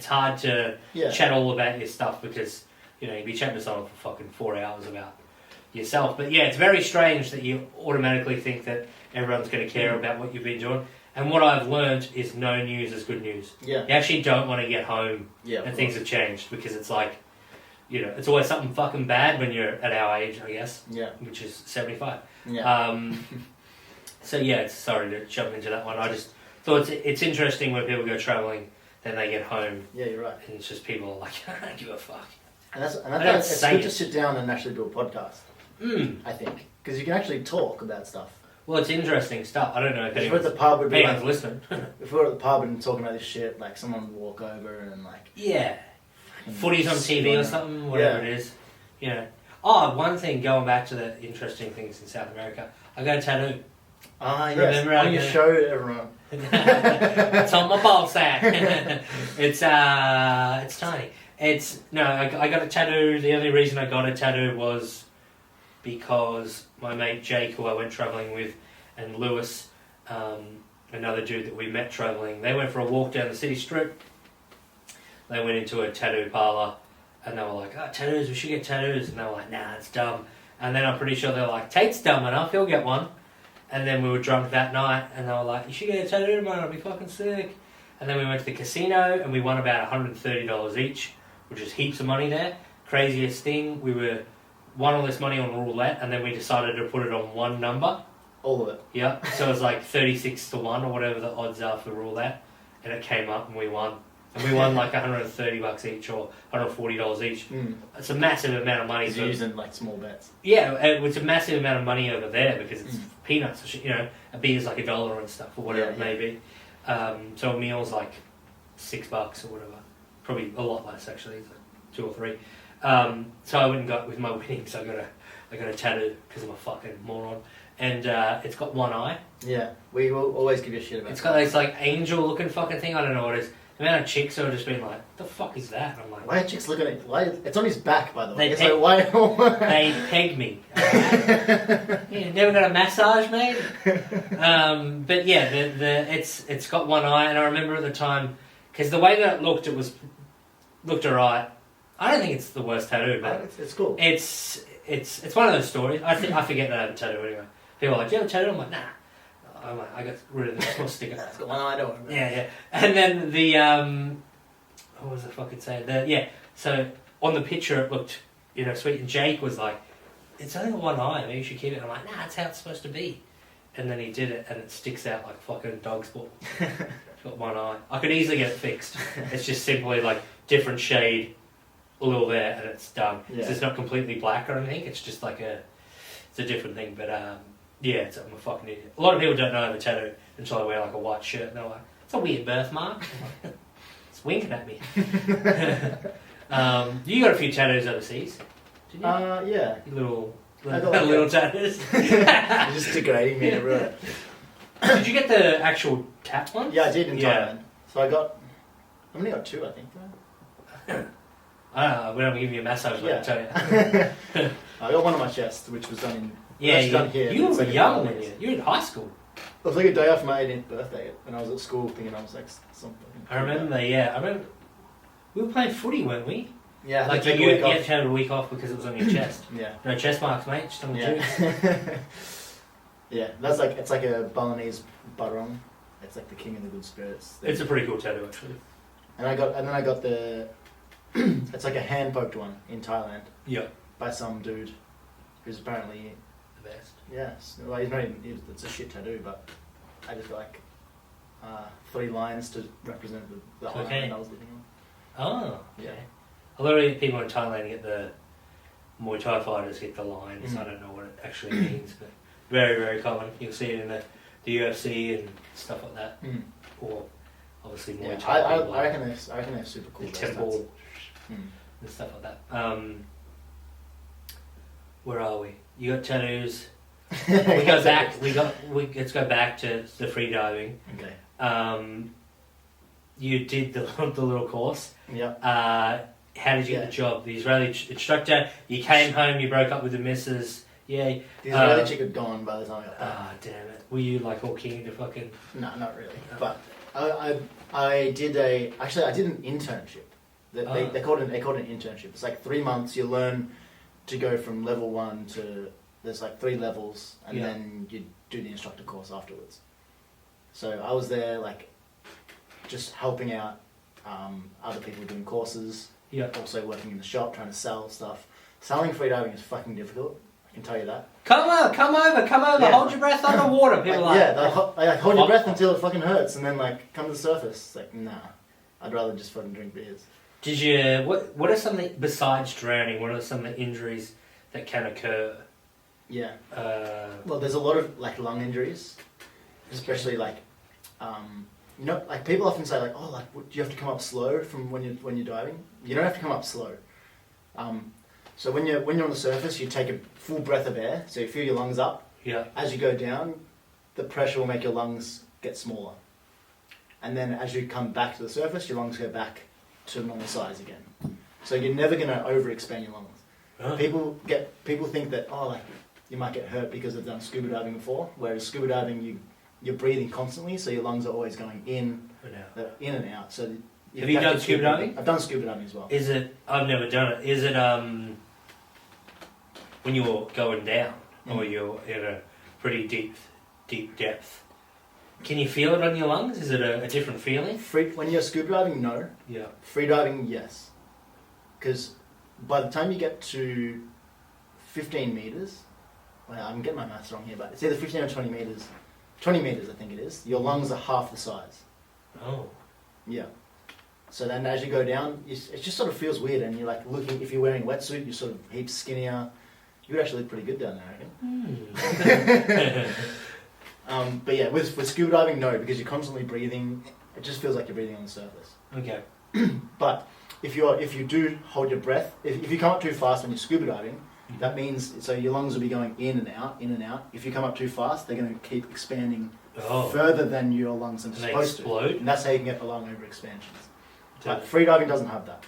hard to chat all about your stuff because, you know, you'd be chatting to someone for fucking 4 hours about yourself. But yeah, it's very strange that you automatically think that everyone's going to care about what you've been doing. And what I've learned is no news is good news. Yeah. You actually don't want to get home and things have changed because it's like, you know, it's always something fucking bad when you're at our age, I guess. Yeah. Which is 75. Yeah. So yeah, sorry to jump into that one. I just thought it's interesting when people go travelling, then they get home. Yeah, you're right. And it's just people are like, I don't give a fuck. And that's it's good to sit down and actually do a podcast. I think because you can actually talk about stuff. Well, it's interesting stuff. I don't know if anyone's at the pub would be like, listening. If we were at the pub and talking about this shit, like someone would walk over and like footy's on TV or something, whatever it is. You know. Oh, one thing going back to the interesting things in South America, I got a tattoo. Ah, yes. Remember on your show, everyone. It's on my ball sack. It's tiny. I got a tattoo. The only reason I got a tattoo was because my mate Jake, who I went travelling with, and Lewis, another dude that we met travelling, they went for a walk down the city strip. They went into a tattoo parlour and they were like, oh, tattoos, we should get tattoos. And they were like, nah, it's dumb. And then I'm pretty sure they were like, Tait's dumb enough, he'll get one. And then we were drunk that night and they were like, you should get a tattoo tomorrow, it'll be fucking sick. And then we went to the casino and we won about $130 each, which is heaps of money there. Craziest thing, we won all this money on roulette and then we decided to put it on one number. All of it. Yeah, so it was like 36-1 or whatever the odds are for roulette. And it came up and we won. And we won like $130 each or $140 each. It's a massive amount of money. You're using like small bets. Yeah, it's a massive amount of money over there because it's peanuts. You know, a beer is like $1 and stuff or whatever it may be. So a meal's like $6 or whatever. Probably a lot less actually, it's like 2 or 3. So I went and got with my winnings. I got a tattoo because I'm a fucking moron. And it's got one eye. Yeah, we will always give you a shit about. It's got this like angel looking fucking thing. I don't know what it is. The amount of chicks who have just been like, the fuck is that? And I'm like, why are chicks looking at it? Why? It's on his back, by the way. They why? They pegged me. Yeah, never got a massage, mate. But yeah, it's got one eye, and I remember at the time because the way that it looked looked alright. I don't think it's the worst tattoo, but it's cool. It's one of those stories. I forget that I have a tattoo anyway. People are like, do you have a tattoo? I'm like, nah. I'm like, I got rid of this small sticker. It's got one eye, don't worry. Yeah. And then the what was I fucking saying? So on the picture it looked, sweet, and Jake was like, it's only got one eye, maybe you should keep it. And I'm like, nah, that's how it's supposed to be. And then he did it and it sticks out like fucking dog's ball. It's got one eye. I could easily get it fixed. It's just simply like different shade, a little there, and it's done. Yeah. So it's not completely black or anything, it's just like it's a different thing, but yeah, I'm a fucking idiot. A lot of people don't know I have a tattoo until I wear like a white shirt and they're like, it's a weird birthmark. It's winking at me. You got a few tattoos overseas, didn't you? Yeah. Little tattoos. You're just decorating me everywhere. Did you get the actual tap one? Yeah, I did in Thailand. So I've only got 2, I think. I don't know, we're going to give you a massage, yeah. I'll tell you. I got one on my chest, which was done in... Yeah, here. You were young when you were in high school. It was like a day after my 18th birthday, and I was at school thinking I was like something. I remember, we were playing footy, weren't we? Yeah, like you had to have a week off because it was on your chest. Yeah. No chest marks, mate, just on the juice. Yeah, it's like a Balinese barong. It's like the king of the good spirits. It's a pretty cool tattoo, actually. And then I got the... it's like a hand-poked one in Thailand. Yeah. By some dude who's apparently... the best. Yes. Well, he's not even... It's a shit tattoo, but I just got like 3 lines to represent the island I was living on. Oh, okay. Yeah. A lot of people in Thailand get the Muay Thai fighters get the lines. I don't know what it actually means, but very, very common. You'll see it in the UFC and stuff like that. Or obviously Muay Thai. I reckon they're super cool. The temple and stuff like that. Where are we? You got tattoos. We go back. Let's go back to the free diving. Okay. You did the little course. Yeah. How did you get the job? The Israeli instructor. You came home. You broke up with the missus. Yay. The Israeli chick had gone by the time I got back. Ah, damn it. Were you like all keen to fucking? No, not really. But I did an internship. They called it an internship. It's like 3 months. You learn to go from level 1 to there's like 3 levels, and then you do the instructor course afterwards. So I was there like just helping out other people doing courses. Yeah. Also working in the shop trying to sell stuff. Selling freediving is fucking difficult. I can tell you that. Come over. Yeah. Hold your breath underwater. People hold your breath until it fucking hurts, and then like come to the surface. It's like nah, I'd rather just fucking drink beers. Did you? What are some of the, besides drowning? What are some of the injuries that can occur? Yeah. Well, there's a lot of like lung injuries, especially like, like people often say like, oh, like do you have to come up slow from when you're diving? You don't have to come up slow. So when you're on the surface, you take a full breath of air, so you fill your lungs up. Yeah. As you go down, the pressure will make your lungs get smaller, and then as you come back to the surface, your lungs go back to normal size again. So you're never going to overexpand your lungs. Oh. People think that you might get hurt because they've done scuba diving before. Whereas scuba diving, you're breathing constantly, so your lungs are always going in and out. So have you done scuba diving? I've done scuba diving as well. Is it? I've never done it. Is it when you're going down or you're in a pretty deep depth? Can you feel it on your lungs? Is it a different feeling? When you're scuba diving, no. Yeah. Free diving, yes. Because by the time you get to 15 meters, well, I'm getting my maths wrong here, but it's either 15 or 20 meters. 20 meters, I think it is. Your lungs are half the size. Oh. Yeah. So then as you go down, it just sort of feels weird, and you're like looking, if you're wearing a wetsuit, you're sort of heaps skinnier. You would actually look pretty good down there, I reckon. But yeah, with scuba diving, no, because you're constantly breathing. It just feels like you're breathing on the surface. Okay. But if you do hold your breath, if you come up too fast when you're scuba diving, that means so your lungs will be going in and out, in and out. If you come up too fast, they're going to keep expanding further than your lungs are supposed to. And that's how you can get the lung overexpansions. But free diving doesn't have that.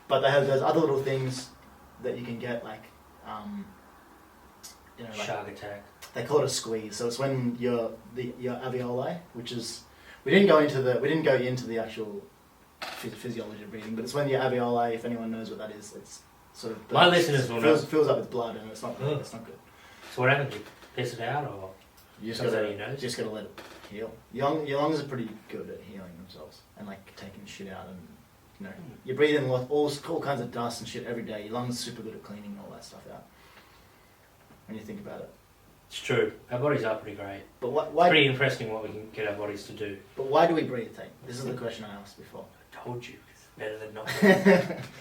But there's other little things that you can get, like shark attack. They call it a squeeze. So it's when your alveoli, which is we didn't go into the actual physiology of breathing, but it's when your alveoli, if anyone knows what that is, it's sort of my listeners will know. Fills up with blood, and it's not good. It's not good. So what happens? You piss it out, or you just gotta let it heal. Your lungs are pretty good at healing themselves and like taking shit out, and you breathe in all kinds of dust and shit every day. Your lungs are super good at cleaning all that stuff out. When you think about it. It's true. Our bodies are pretty great. But why? It's pretty interesting what we can get our bodies to do. But why do we breathe, Tait? This is the question I asked before. I told you. It's better than not.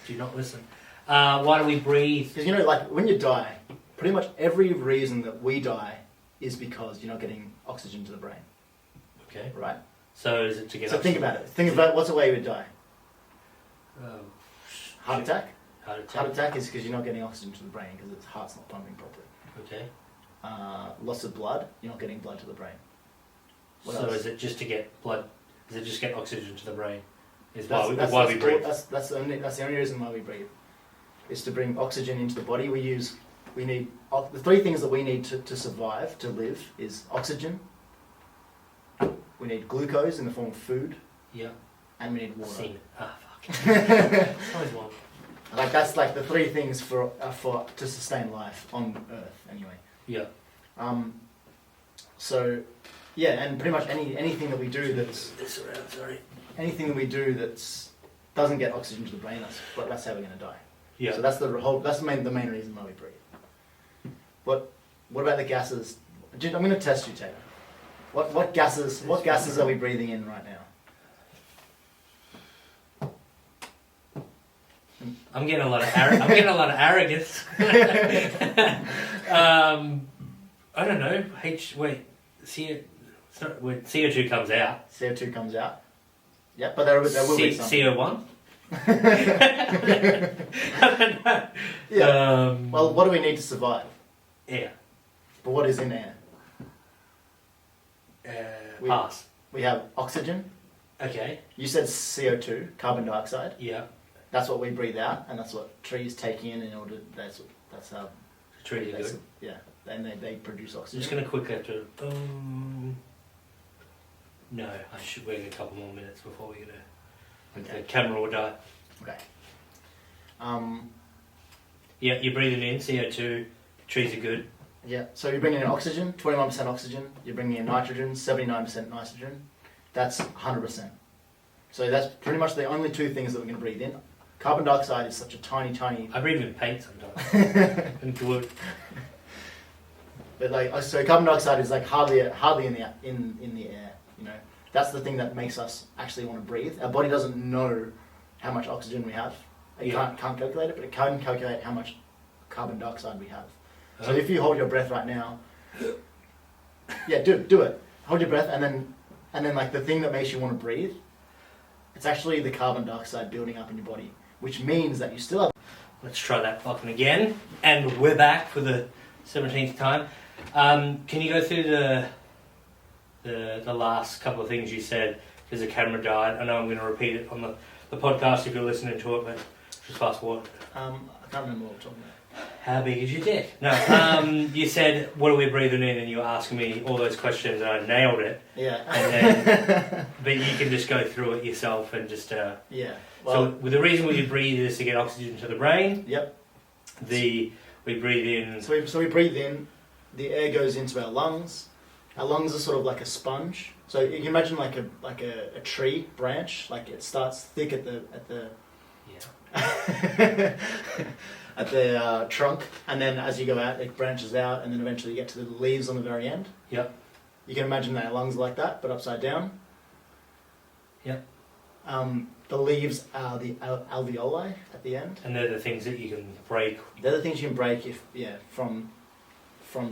Do not listen. Why do we breathe? Because like when you die, pretty much every reason that we die is because you're not getting oxygen to the brain. Okay. Right? So is it to get So think about it. Think about what's the way you would die. Heart attack? Heart attack is because you're not getting oxygen to the brain because its heart's not pumping properly. Okay. Loss of blood, you're not getting blood to the brain. What else? Is it just to get blood? Is it just get oxygen to the brain? Is why we breathe? That's the only reason why we breathe. Is to bring oxygen into the body. We need the three things that we need to survive, to live, is oxygen. We need glucose in the form of food. Yeah. And we need water. Fuck. Always one. Like that's like the three things for to sustain life on Earth anyway. Yeah. So, yeah, and pretty much anything that we do anything that we do that's doesn't get oxygen to the brain, that's how we're going to die. Yeah. So that's the main reason why we breathe. What about the gases? I'm going to test you, Tait. What gases are we breathing in right now? I'm getting a lot of arrogance. I don't know. CO2 comes out. CO2 comes out. Yeah, but there will be some. CO1? I don't know. Yeah. Well, what do we need to survive? Air. But what is in air? Pass. We have oxygen. Okay. You said CO2, carbon dioxide. Yeah. That's what we breathe out, and that's what trees take in order. That's how. The trees are good. Yeah, and they produce oxygen. I'm just going to quickly have to. No, I should wait a couple more minutes before we get the camera will die. Okay. Yeah, you're breathing in CO2. Trees are good. Yeah, so you're bringing in oxygen, 21% oxygen. You're bringing in nitrogen, 79% nitrogen. That's 100%. So that's pretty much the only two things that we're going to breathe in. Carbon dioxide is such a tiny. I breathe in paint sometimes. And wood. But so carbon dioxide is like hardly in the air. That's the thing that makes us actually want to breathe. Our body doesn't know how much oxygen we have. It can't calculate it, but it can calculate how much carbon dioxide we have. So if you hold your breath right now, yeah, do it. Hold your breath, and then like the thing that makes you want to breathe, it's actually the carbon dioxide building up in your body, which means that you still have. Let's try that fucking again, and we're back for the 17th time. Can you go through the last couple of things you said? Because the camera died. I know I'm going to repeat it on the podcast if you're listening to it, but Just fast forward. I can't remember what we're talking about. How big is your dick? No. You said, what are we breathing in? And you were asking me all those questions and I nailed it. Yeah. And then, but you can just go through it yourself and just... yeah. Well, so the reason we breathe is to get oxygen to the brain. Yep. We breathe in... So we breathe in, the air goes into our lungs. Our lungs are sort of like a sponge. So you can imagine like a tree branch, like it starts thick at the at the trunk, and then as you go out, it branches out, and then eventually you get to the leaves on the very end. Yep. You can imagine that our lungs are like that, but upside down. Yep. The leaves are the alveoli at the end. And they're the things that you can break. They're the things you can break from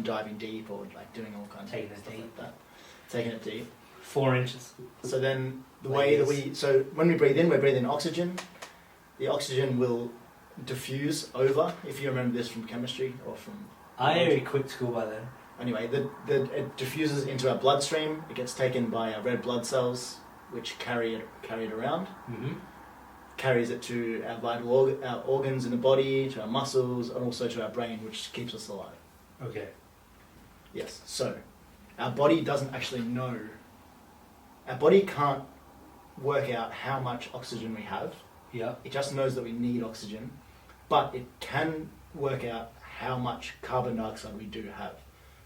diving deep or like doing all kinds Taking of it stuff deep. like that. Taking it deep. 4 inches. So then the way that so when we breathe in oxygen. The oxygen will diffuse over, if you remember this from chemistry or from... I already quit school by then. Anyway, it diffuses into our bloodstream. It gets taken by our red blood cells, which carry it around. Mm-hmm. Carries it to our vital our organs in the body, to our muscles, and also to our brain, which keeps us alive. Okay. Yes, so our body doesn't actually know. Our body can't work out how much oxygen we have. Yeah. It just knows that we need oxygen, but it can work out how much carbon dioxide we do have.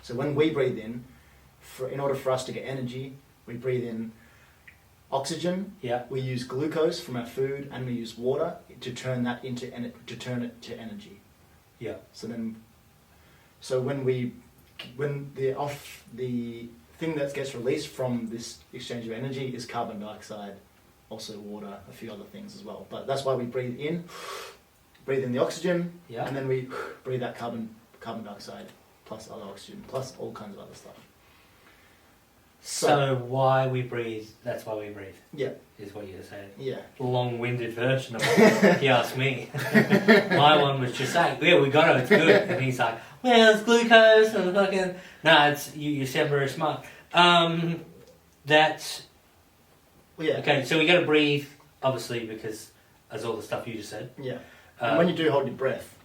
So when we breathe in, in order for us to get energy, we breathe in oxygen. Yeah. We use glucose from our food, and we use water to turn it to energy. Yeah. So when the thing that gets released from this exchange of energy is carbon dioxide. Also water, a few other things as well. But that's why we breathe in the oxygen, and then we breathe out carbon dioxide, plus other oxygen, plus all kinds of other stuff. So why we breathe, that's why we breathe. Yeah. Is what you're saying. Yeah. Long-winded version of it, if you ask me. My one was just like, yeah, we got it, it's good. And he's like, well, it's glucose and fucking... No, it's, you sound very smart. That's... Yeah. Okay, so we got to breathe, obviously, because as all the stuff you just said. Yeah. And when you do hold your breath,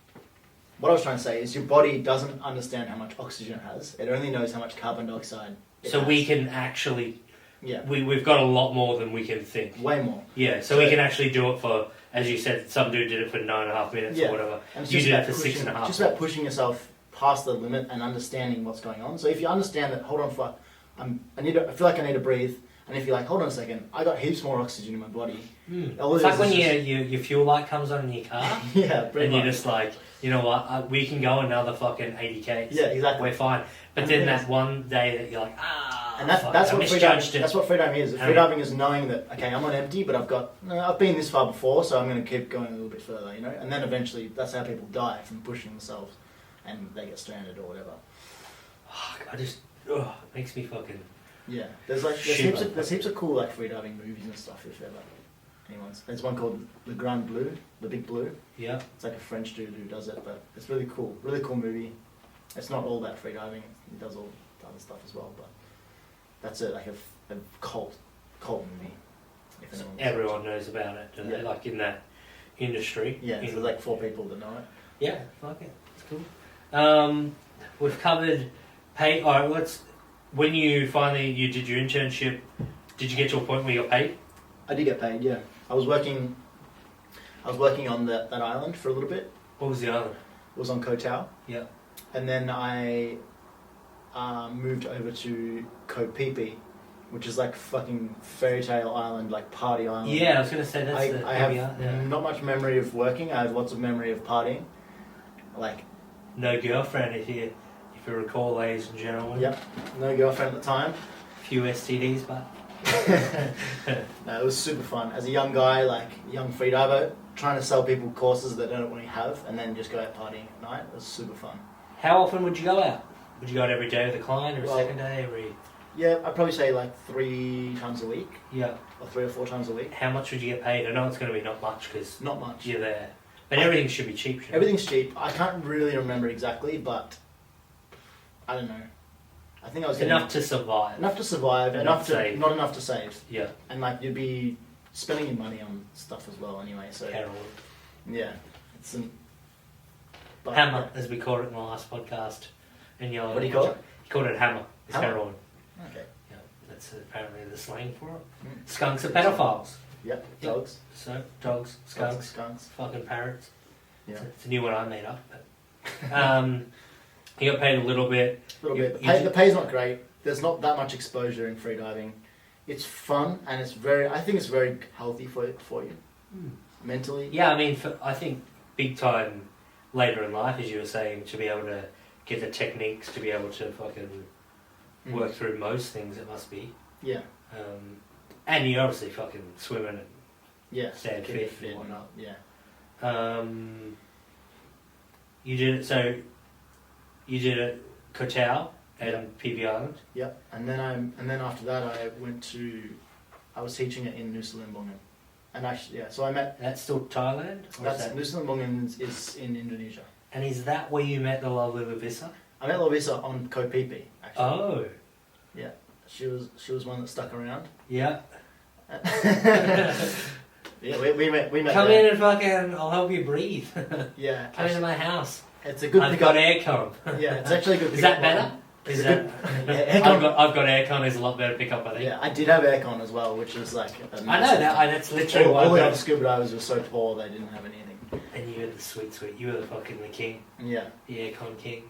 what I was trying to say is your body doesn't understand how much oxygen it has. It only knows how much carbon dioxide it so has. we can actually... Yeah. We've got a lot more than we can think. Way more. Yeah, so we can actually do it for, as you said, some dude did it for 9.5 minutes or whatever. And you did it for 6.5. It's just about pushing yourself past the limit and understanding what's going on. So if you understand that, hold on, fuck, I feel like I need to breathe. And if you're like, hold on a second, I got heaps more oxygen in my body. It's like when your fuel light comes on in your car. Yeah, pretty and much. you're just like, you know what, we can go another fucking 80 k's. Yeah, exactly. We're fine. But then that one day that you're like, and that's what freediving. That's what freediving is. Freediving is knowing that I'm on empty, but I've been this far before, so I'm going to keep going a little bit further, you know. And then eventually, that's how people die, from pushing themselves, and they get stranded or whatever. It makes me fucking... Yeah, there's heaps of cool like freediving movies and stuff. If ever anyone's, there's one called Le Grand Bleu, The Big Blue. Yeah, it's like a French dude who does it, but it's really cool movie. It's not all about freediving; he does all the other stuff as well. But that's like a cult movie. So everyone knows about it, don't they? Like in that industry. Yeah, so there's like 4 people that know it. Yeah, fuck it, it's cool. We've covered pay. All right, when you finally did your internship, did you get to a point where you got paid? I did get paid. Yeah, I was working on that island for a little bit. What was the island? It was on Koh Tao. Yeah. And then I moved over to Koh Phi Phi, which is like fucking fairy tale island, like party island. Yeah, I was gonna say that's I have not much memory of working. I have lots of memory of partying. Like, no girlfriend if you recall, ladies and gentlemen. Yep, no girlfriend at the time. A few STDs, but... No, it was super fun. As a young guy, like young freediver, trying to sell people courses that they don't really have, and then just go out partying at night. It was super fun. How often would you go out? Would you go out every day with a client, or a second day every... Yeah, I'd probably say like 3 times a week. Yeah. Or 3 or 4 times a week. How much would you get paid? I know it's going to be not much, because... Not much. You're there. But everything should be cheap, shouldn't Everything's cheap. I can't really remember exactly, but... I don't know. I think I was enough to survive. Enough to survive, not enough to save. Yeah. And like you'd be spending your money on stuff as well anyway. So heroin. Yeah. It's an... Hammer, as we called it in the last podcast. In yellow. What do you call it? He called it hammer. It's Hammer? heroin. Okay. Yeah, that's apparently the slang for it. Mm. Skunks are pedophiles. Yep. Yep. Dogs. So, dogs, skunks, Skunks. fucking parrots. Yeah. It's a new one I made up. But, he got paid a little bit. A little bit. The pay's not great. There's not that much exposure in freediving. It's fun and I think it's very healthy for you. Mentally. Yeah, I mean, I think big time later in life, as you were saying, to be able to get the techniques, to be able to fucking work through most things, it must be. Yeah. And you obviously fucking swimming and staying fit fit and whatnot. Yeah. You did it. So you did it Koh and PB Island. Yep. And then after that, I was teaching it in Nusa Lembongan. And actually, so I met... That's still Thailand? Nusa Lembongan is in Indonesia. And is that where you met the lovely Lavissa? I met Lavissa on Koh Phi Phi, actually. Oh. Yeah. She was one that stuck around. Yeah. Yeah, we met Come there. in and fucking, I'll help you breathe. Yeah. Come into my house. It's a good I've got aircon. Yeah, it's actually a good Is that pickup better? line. Is that? I've got aircon is a lot better pickup, I think. Yeah, I did have aircon as well, which is like... I know that, that's literally all why the other scuba divers were so poor they didn't have anything. And you were the sweet, you were the fucking the king. Yeah. The aircon king.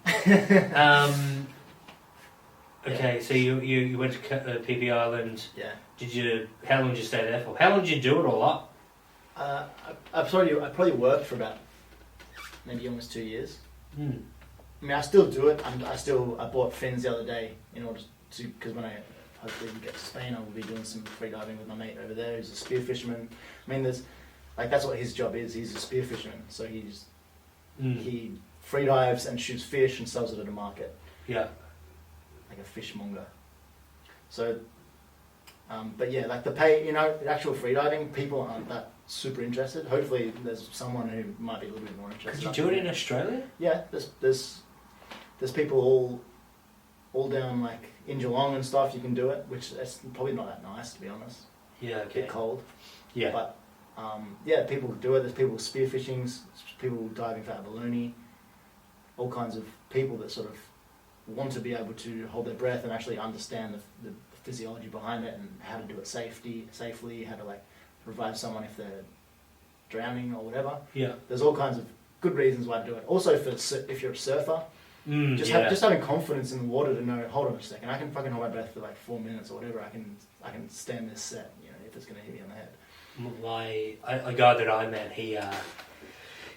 Okay, so you went to PB Island. Yeah. How long did you stay there for? How long did you do it all up? I probably worked for about maybe almost 2 years. I mean, I still do it. I bought fins the other day in order to, because when I hopefully get to Spain, I will be doing some free diving with my mate over there, who's a spear fisherman. I mean, that's what his job is. He's a spear fisherman, so he free dives and shoots fish and sells it at a market. Yeah, like a fishmonger. So, but yeah, like the pay, the actual free diving, people aren't that super interested. Hopefully, there's someone who might be a little bit more interested. Could you do it in Australia? Yeah, there's people all down like in Geelong and stuff. You can do it, which it's probably not that nice to be honest. Yeah, okay. A bit cold. Yeah, but people do it. There's people spearfishing, people diving for abalone, all kinds of people that sort of want to be able to hold their breath and actually understand the physiology behind it and how to do it safely, how to like revive someone if they're drowning or whatever. Yeah. There's all kinds of good reasons why to do it. Also, if you're a surfer, just having confidence in the water to know, hold on a second, I can fucking hold my breath for like 4 minutes or whatever. I can stand this set, if it's gonna hit me on the head. A guy that I met, he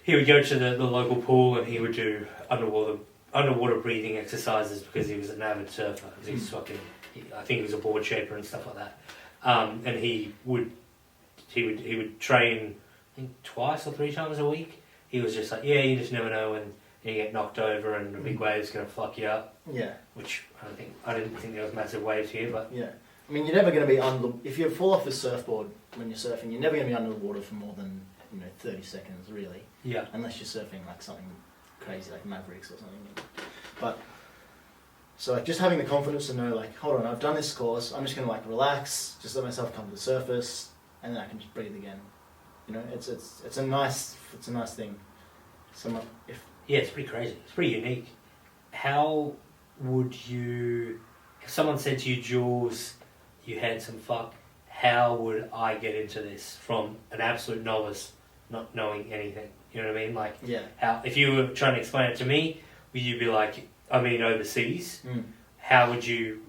would go to the local pool and he would do underwater breathing exercises because he was an avid surfer. He's fucking, I think he was a board shaper and stuff like that. And he would train, I think 2 or 3 times a week. He was just like, you just never know when you get knocked over and the big wave's gonna fuck you up. Yeah. Which I didn't think there was massive waves here, but yeah. I mean, you're never going to be if you fall off the surfboard when you're surfing, you're never going to be under the water for more than 30 seconds, really. Yeah. Unless you're surfing like something crazy, like Mavericks or something. But so like just having the confidence to know, like, hold on, I've done this course. I'm just going to like relax, just let myself come to the surface, and then I can just breathe again. It's a nice thing. It's pretty crazy. It's pretty unique. How would you? If someone said to you, Jules, you handsome fuck, how would I get into this from an absolute novice, not knowing anything? You know what I mean? Like, how if you were trying to explain it to me, would you be like, I mean, overseas? How would you?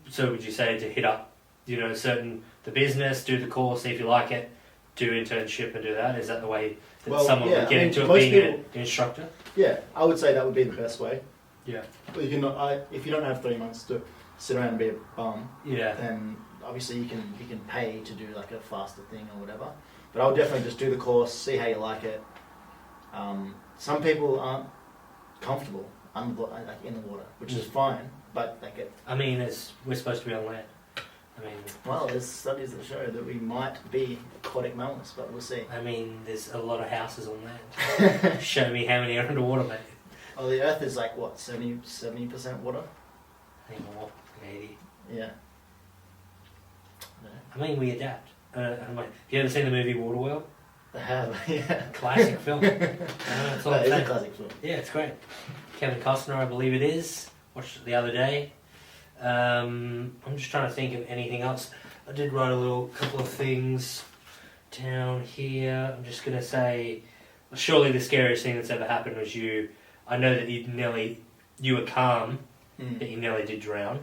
So would you say to hit up, the business, do the course, see if you like it, do internship and do that? Is that the way that someone would get into it, being an instructor? Yeah, I would say that would be the best way. Yeah. Well, if you don't have 3 months to sit around and be a bum, then obviously you can pay to do like a faster thing or whatever. But I would definitely just do the course, see how you like it. Some people aren't comfortable in the water, which is fine, but they get... I mean, we're supposed to be on land. Well, there's studies that show that we might be aquatic mammals, but we'll see. I mean, there's a lot of houses on land. Show me how many are underwater, mate. Well, the Earth is like, what, 70% water? I think more, 80. Yeah. I mean, we adapt. Have you ever seen the movie Waterworld? They have, yeah. Classic film. That's all That I'm is a saying. classic film. Yeah, it's great. Kevin Costner, I believe it is. Watched it the other day. I'm just trying to think of anything else. I did write a couple of things down here. I'm just going to say, surely the scariest thing that's ever happened was you. I know that you were calm, that you nearly did drown.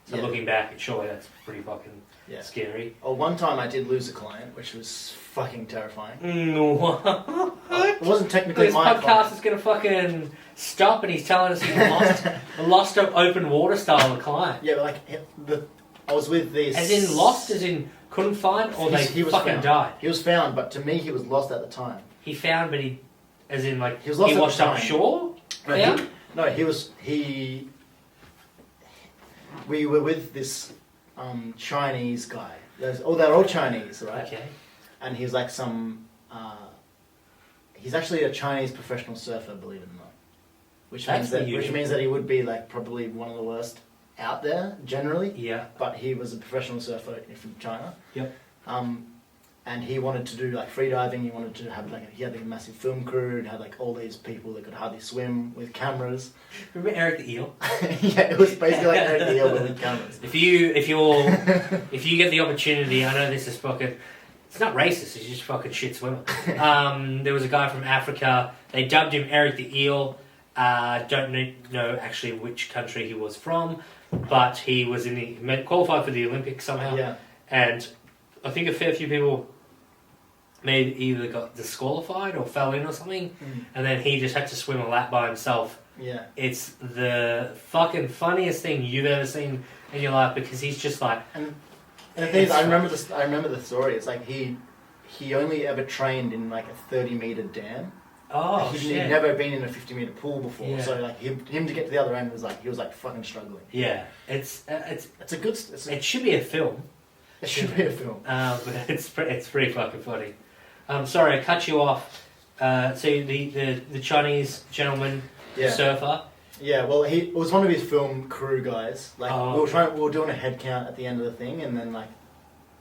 So looking back, surely that's pretty fucking scary. Oh, one time I did lose a client, which was fucking terrifying. What? It wasn't technically This my podcast client. is going to fucking stop and he's telling us he lost an open water style client. Yeah, but like, I was with this... As in lost, as in couldn't find, or he was fucking found. died? He was found, but to me he was lost at the time. He found, but he... As in, like, He was lost at the washed up time. shore? We were with this Chinese guy. They're all Chinese, right? Okay. And he's like he's actually a Chinese professional surfer, believe it or not. Which means that he would be like probably one of the worst out there generally. Yeah. But he was a professional surfer from China. Yep. And he wanted to do like freediving. He wanted to have he had a massive film crew. And had like all these people that could hardly swim with cameras. Remember Eric the Eel? Yeah, it was basically like Eric the Eel with cameras. If you get the opportunity, I know this is fucking. It's not racist. He's just fucking shit swimmer. There was a guy from Africa. They dubbed him Eric the Eel. Don't know actually which country he was from, but he was qualified for the Olympics somehow. Yeah. And I think a fair few people maybe either got disqualified or fell in or something, and then he just had to swim a lap by himself. Yeah. It's the fucking funniest thing you've ever seen in your life because he's just like. And the thing is, I remember the story. It's like he only ever trained in like a 30-meter dam. Oh, He'd shit. never been in a 50-meter pool before, Yeah. so like him to get to the other end was like he was like fucking struggling. Yeah, it should be a film. It should be a film. But it's pretty fucking funny. Sorry, I cut you off. So the Chinese gentleman, surfer. Yeah, well, it was one of his film crew guys. Like we were doing a head count at the end of the thing, and then like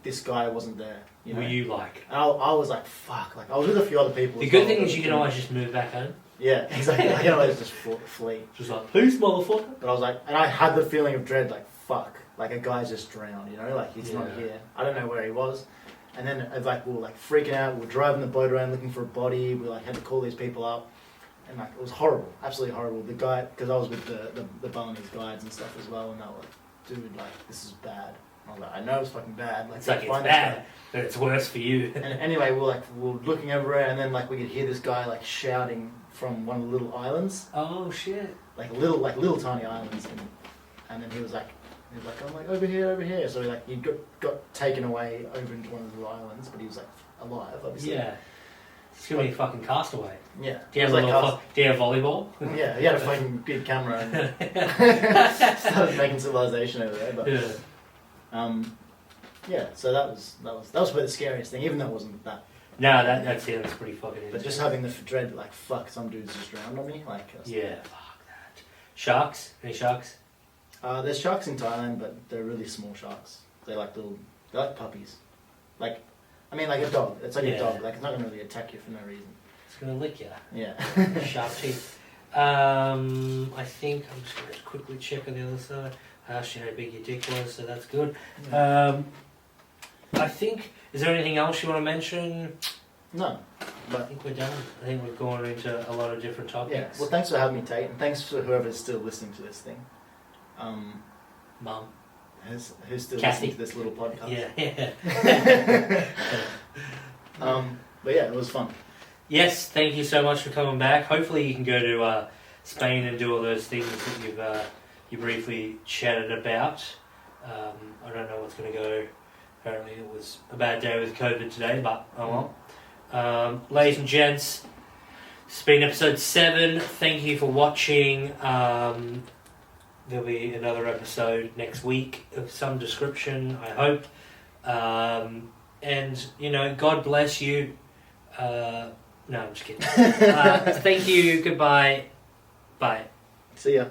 this guy wasn't there. You know? Were you like? I was like, fuck. Like I was with a few other people. The good thing is you can always just move back home. Yeah, exactly. I can always just flee. Just like, peace, motherfucker. But I was like, and I had the feeling of dread, like fuck, like a guy's just drowned. You know, like he's not here. I don't know where he was. And then like we were like freaking out. We were driving the boat around looking for a body. We like had to call these people up. And like it was horrible, absolutely horrible. The guy, because I was with the Balinese guides and stuff as well, and they were like, "Dude, like this is bad." And I was like, "I know it's fucking bad." It's like it's bad, but it's worse for you. And anyway, we were looking everywhere, and then like we could hear this guy like shouting from one of the little islands. Oh shit! Like little tiny islands, and then he was like, "I'm like over here." So he got taken away over into one of the little islands, but he was like alive, obviously. Yeah. It's gonna be a fucking castaway. Yeah. Do you have volleyball? Yeah, he had a fucking good camera and started making civilization over there. But so that was probably the scariest thing, even though it wasn't that. No, that's pretty fucking. But just having the dread, like fuck, some dudes just drowned on me, like. Yeah, fuck that. Sharks? Any sharks? There's sharks in Thailand, but they're really small sharks. They're like puppies, like. I mean, like a dog. It's like a dog. Like, it's not going to really attack you for no reason. It's going to lick you. Yeah. Sharp teeth. I think I'm just going to quickly check on the other side. I asked you how big your dick was, so that's good. I think... Is there anything else you want to mention? No. But I think we're done. I think we've gone into a lot of different topics. Yeah. Well, thanks for having me, Tait, and thanks for whoever's still listening to this thing. Mum. Who's still Kathy. listening to this little podcast. Yeah. But yeah, it was fun. Yes, thank you so much for coming back. Hopefully you can go to Spain and do all those things that you briefly chatted about. I don't know what's going to go. Apparently it was a bad day with COVID today, but oh well. Ladies and gents, it's been episode 7. Thank you for watching. There'll be another episode next week of some description, I hope. And, God bless you. No, I'm just kidding. Thank you. Goodbye. Bye. See ya.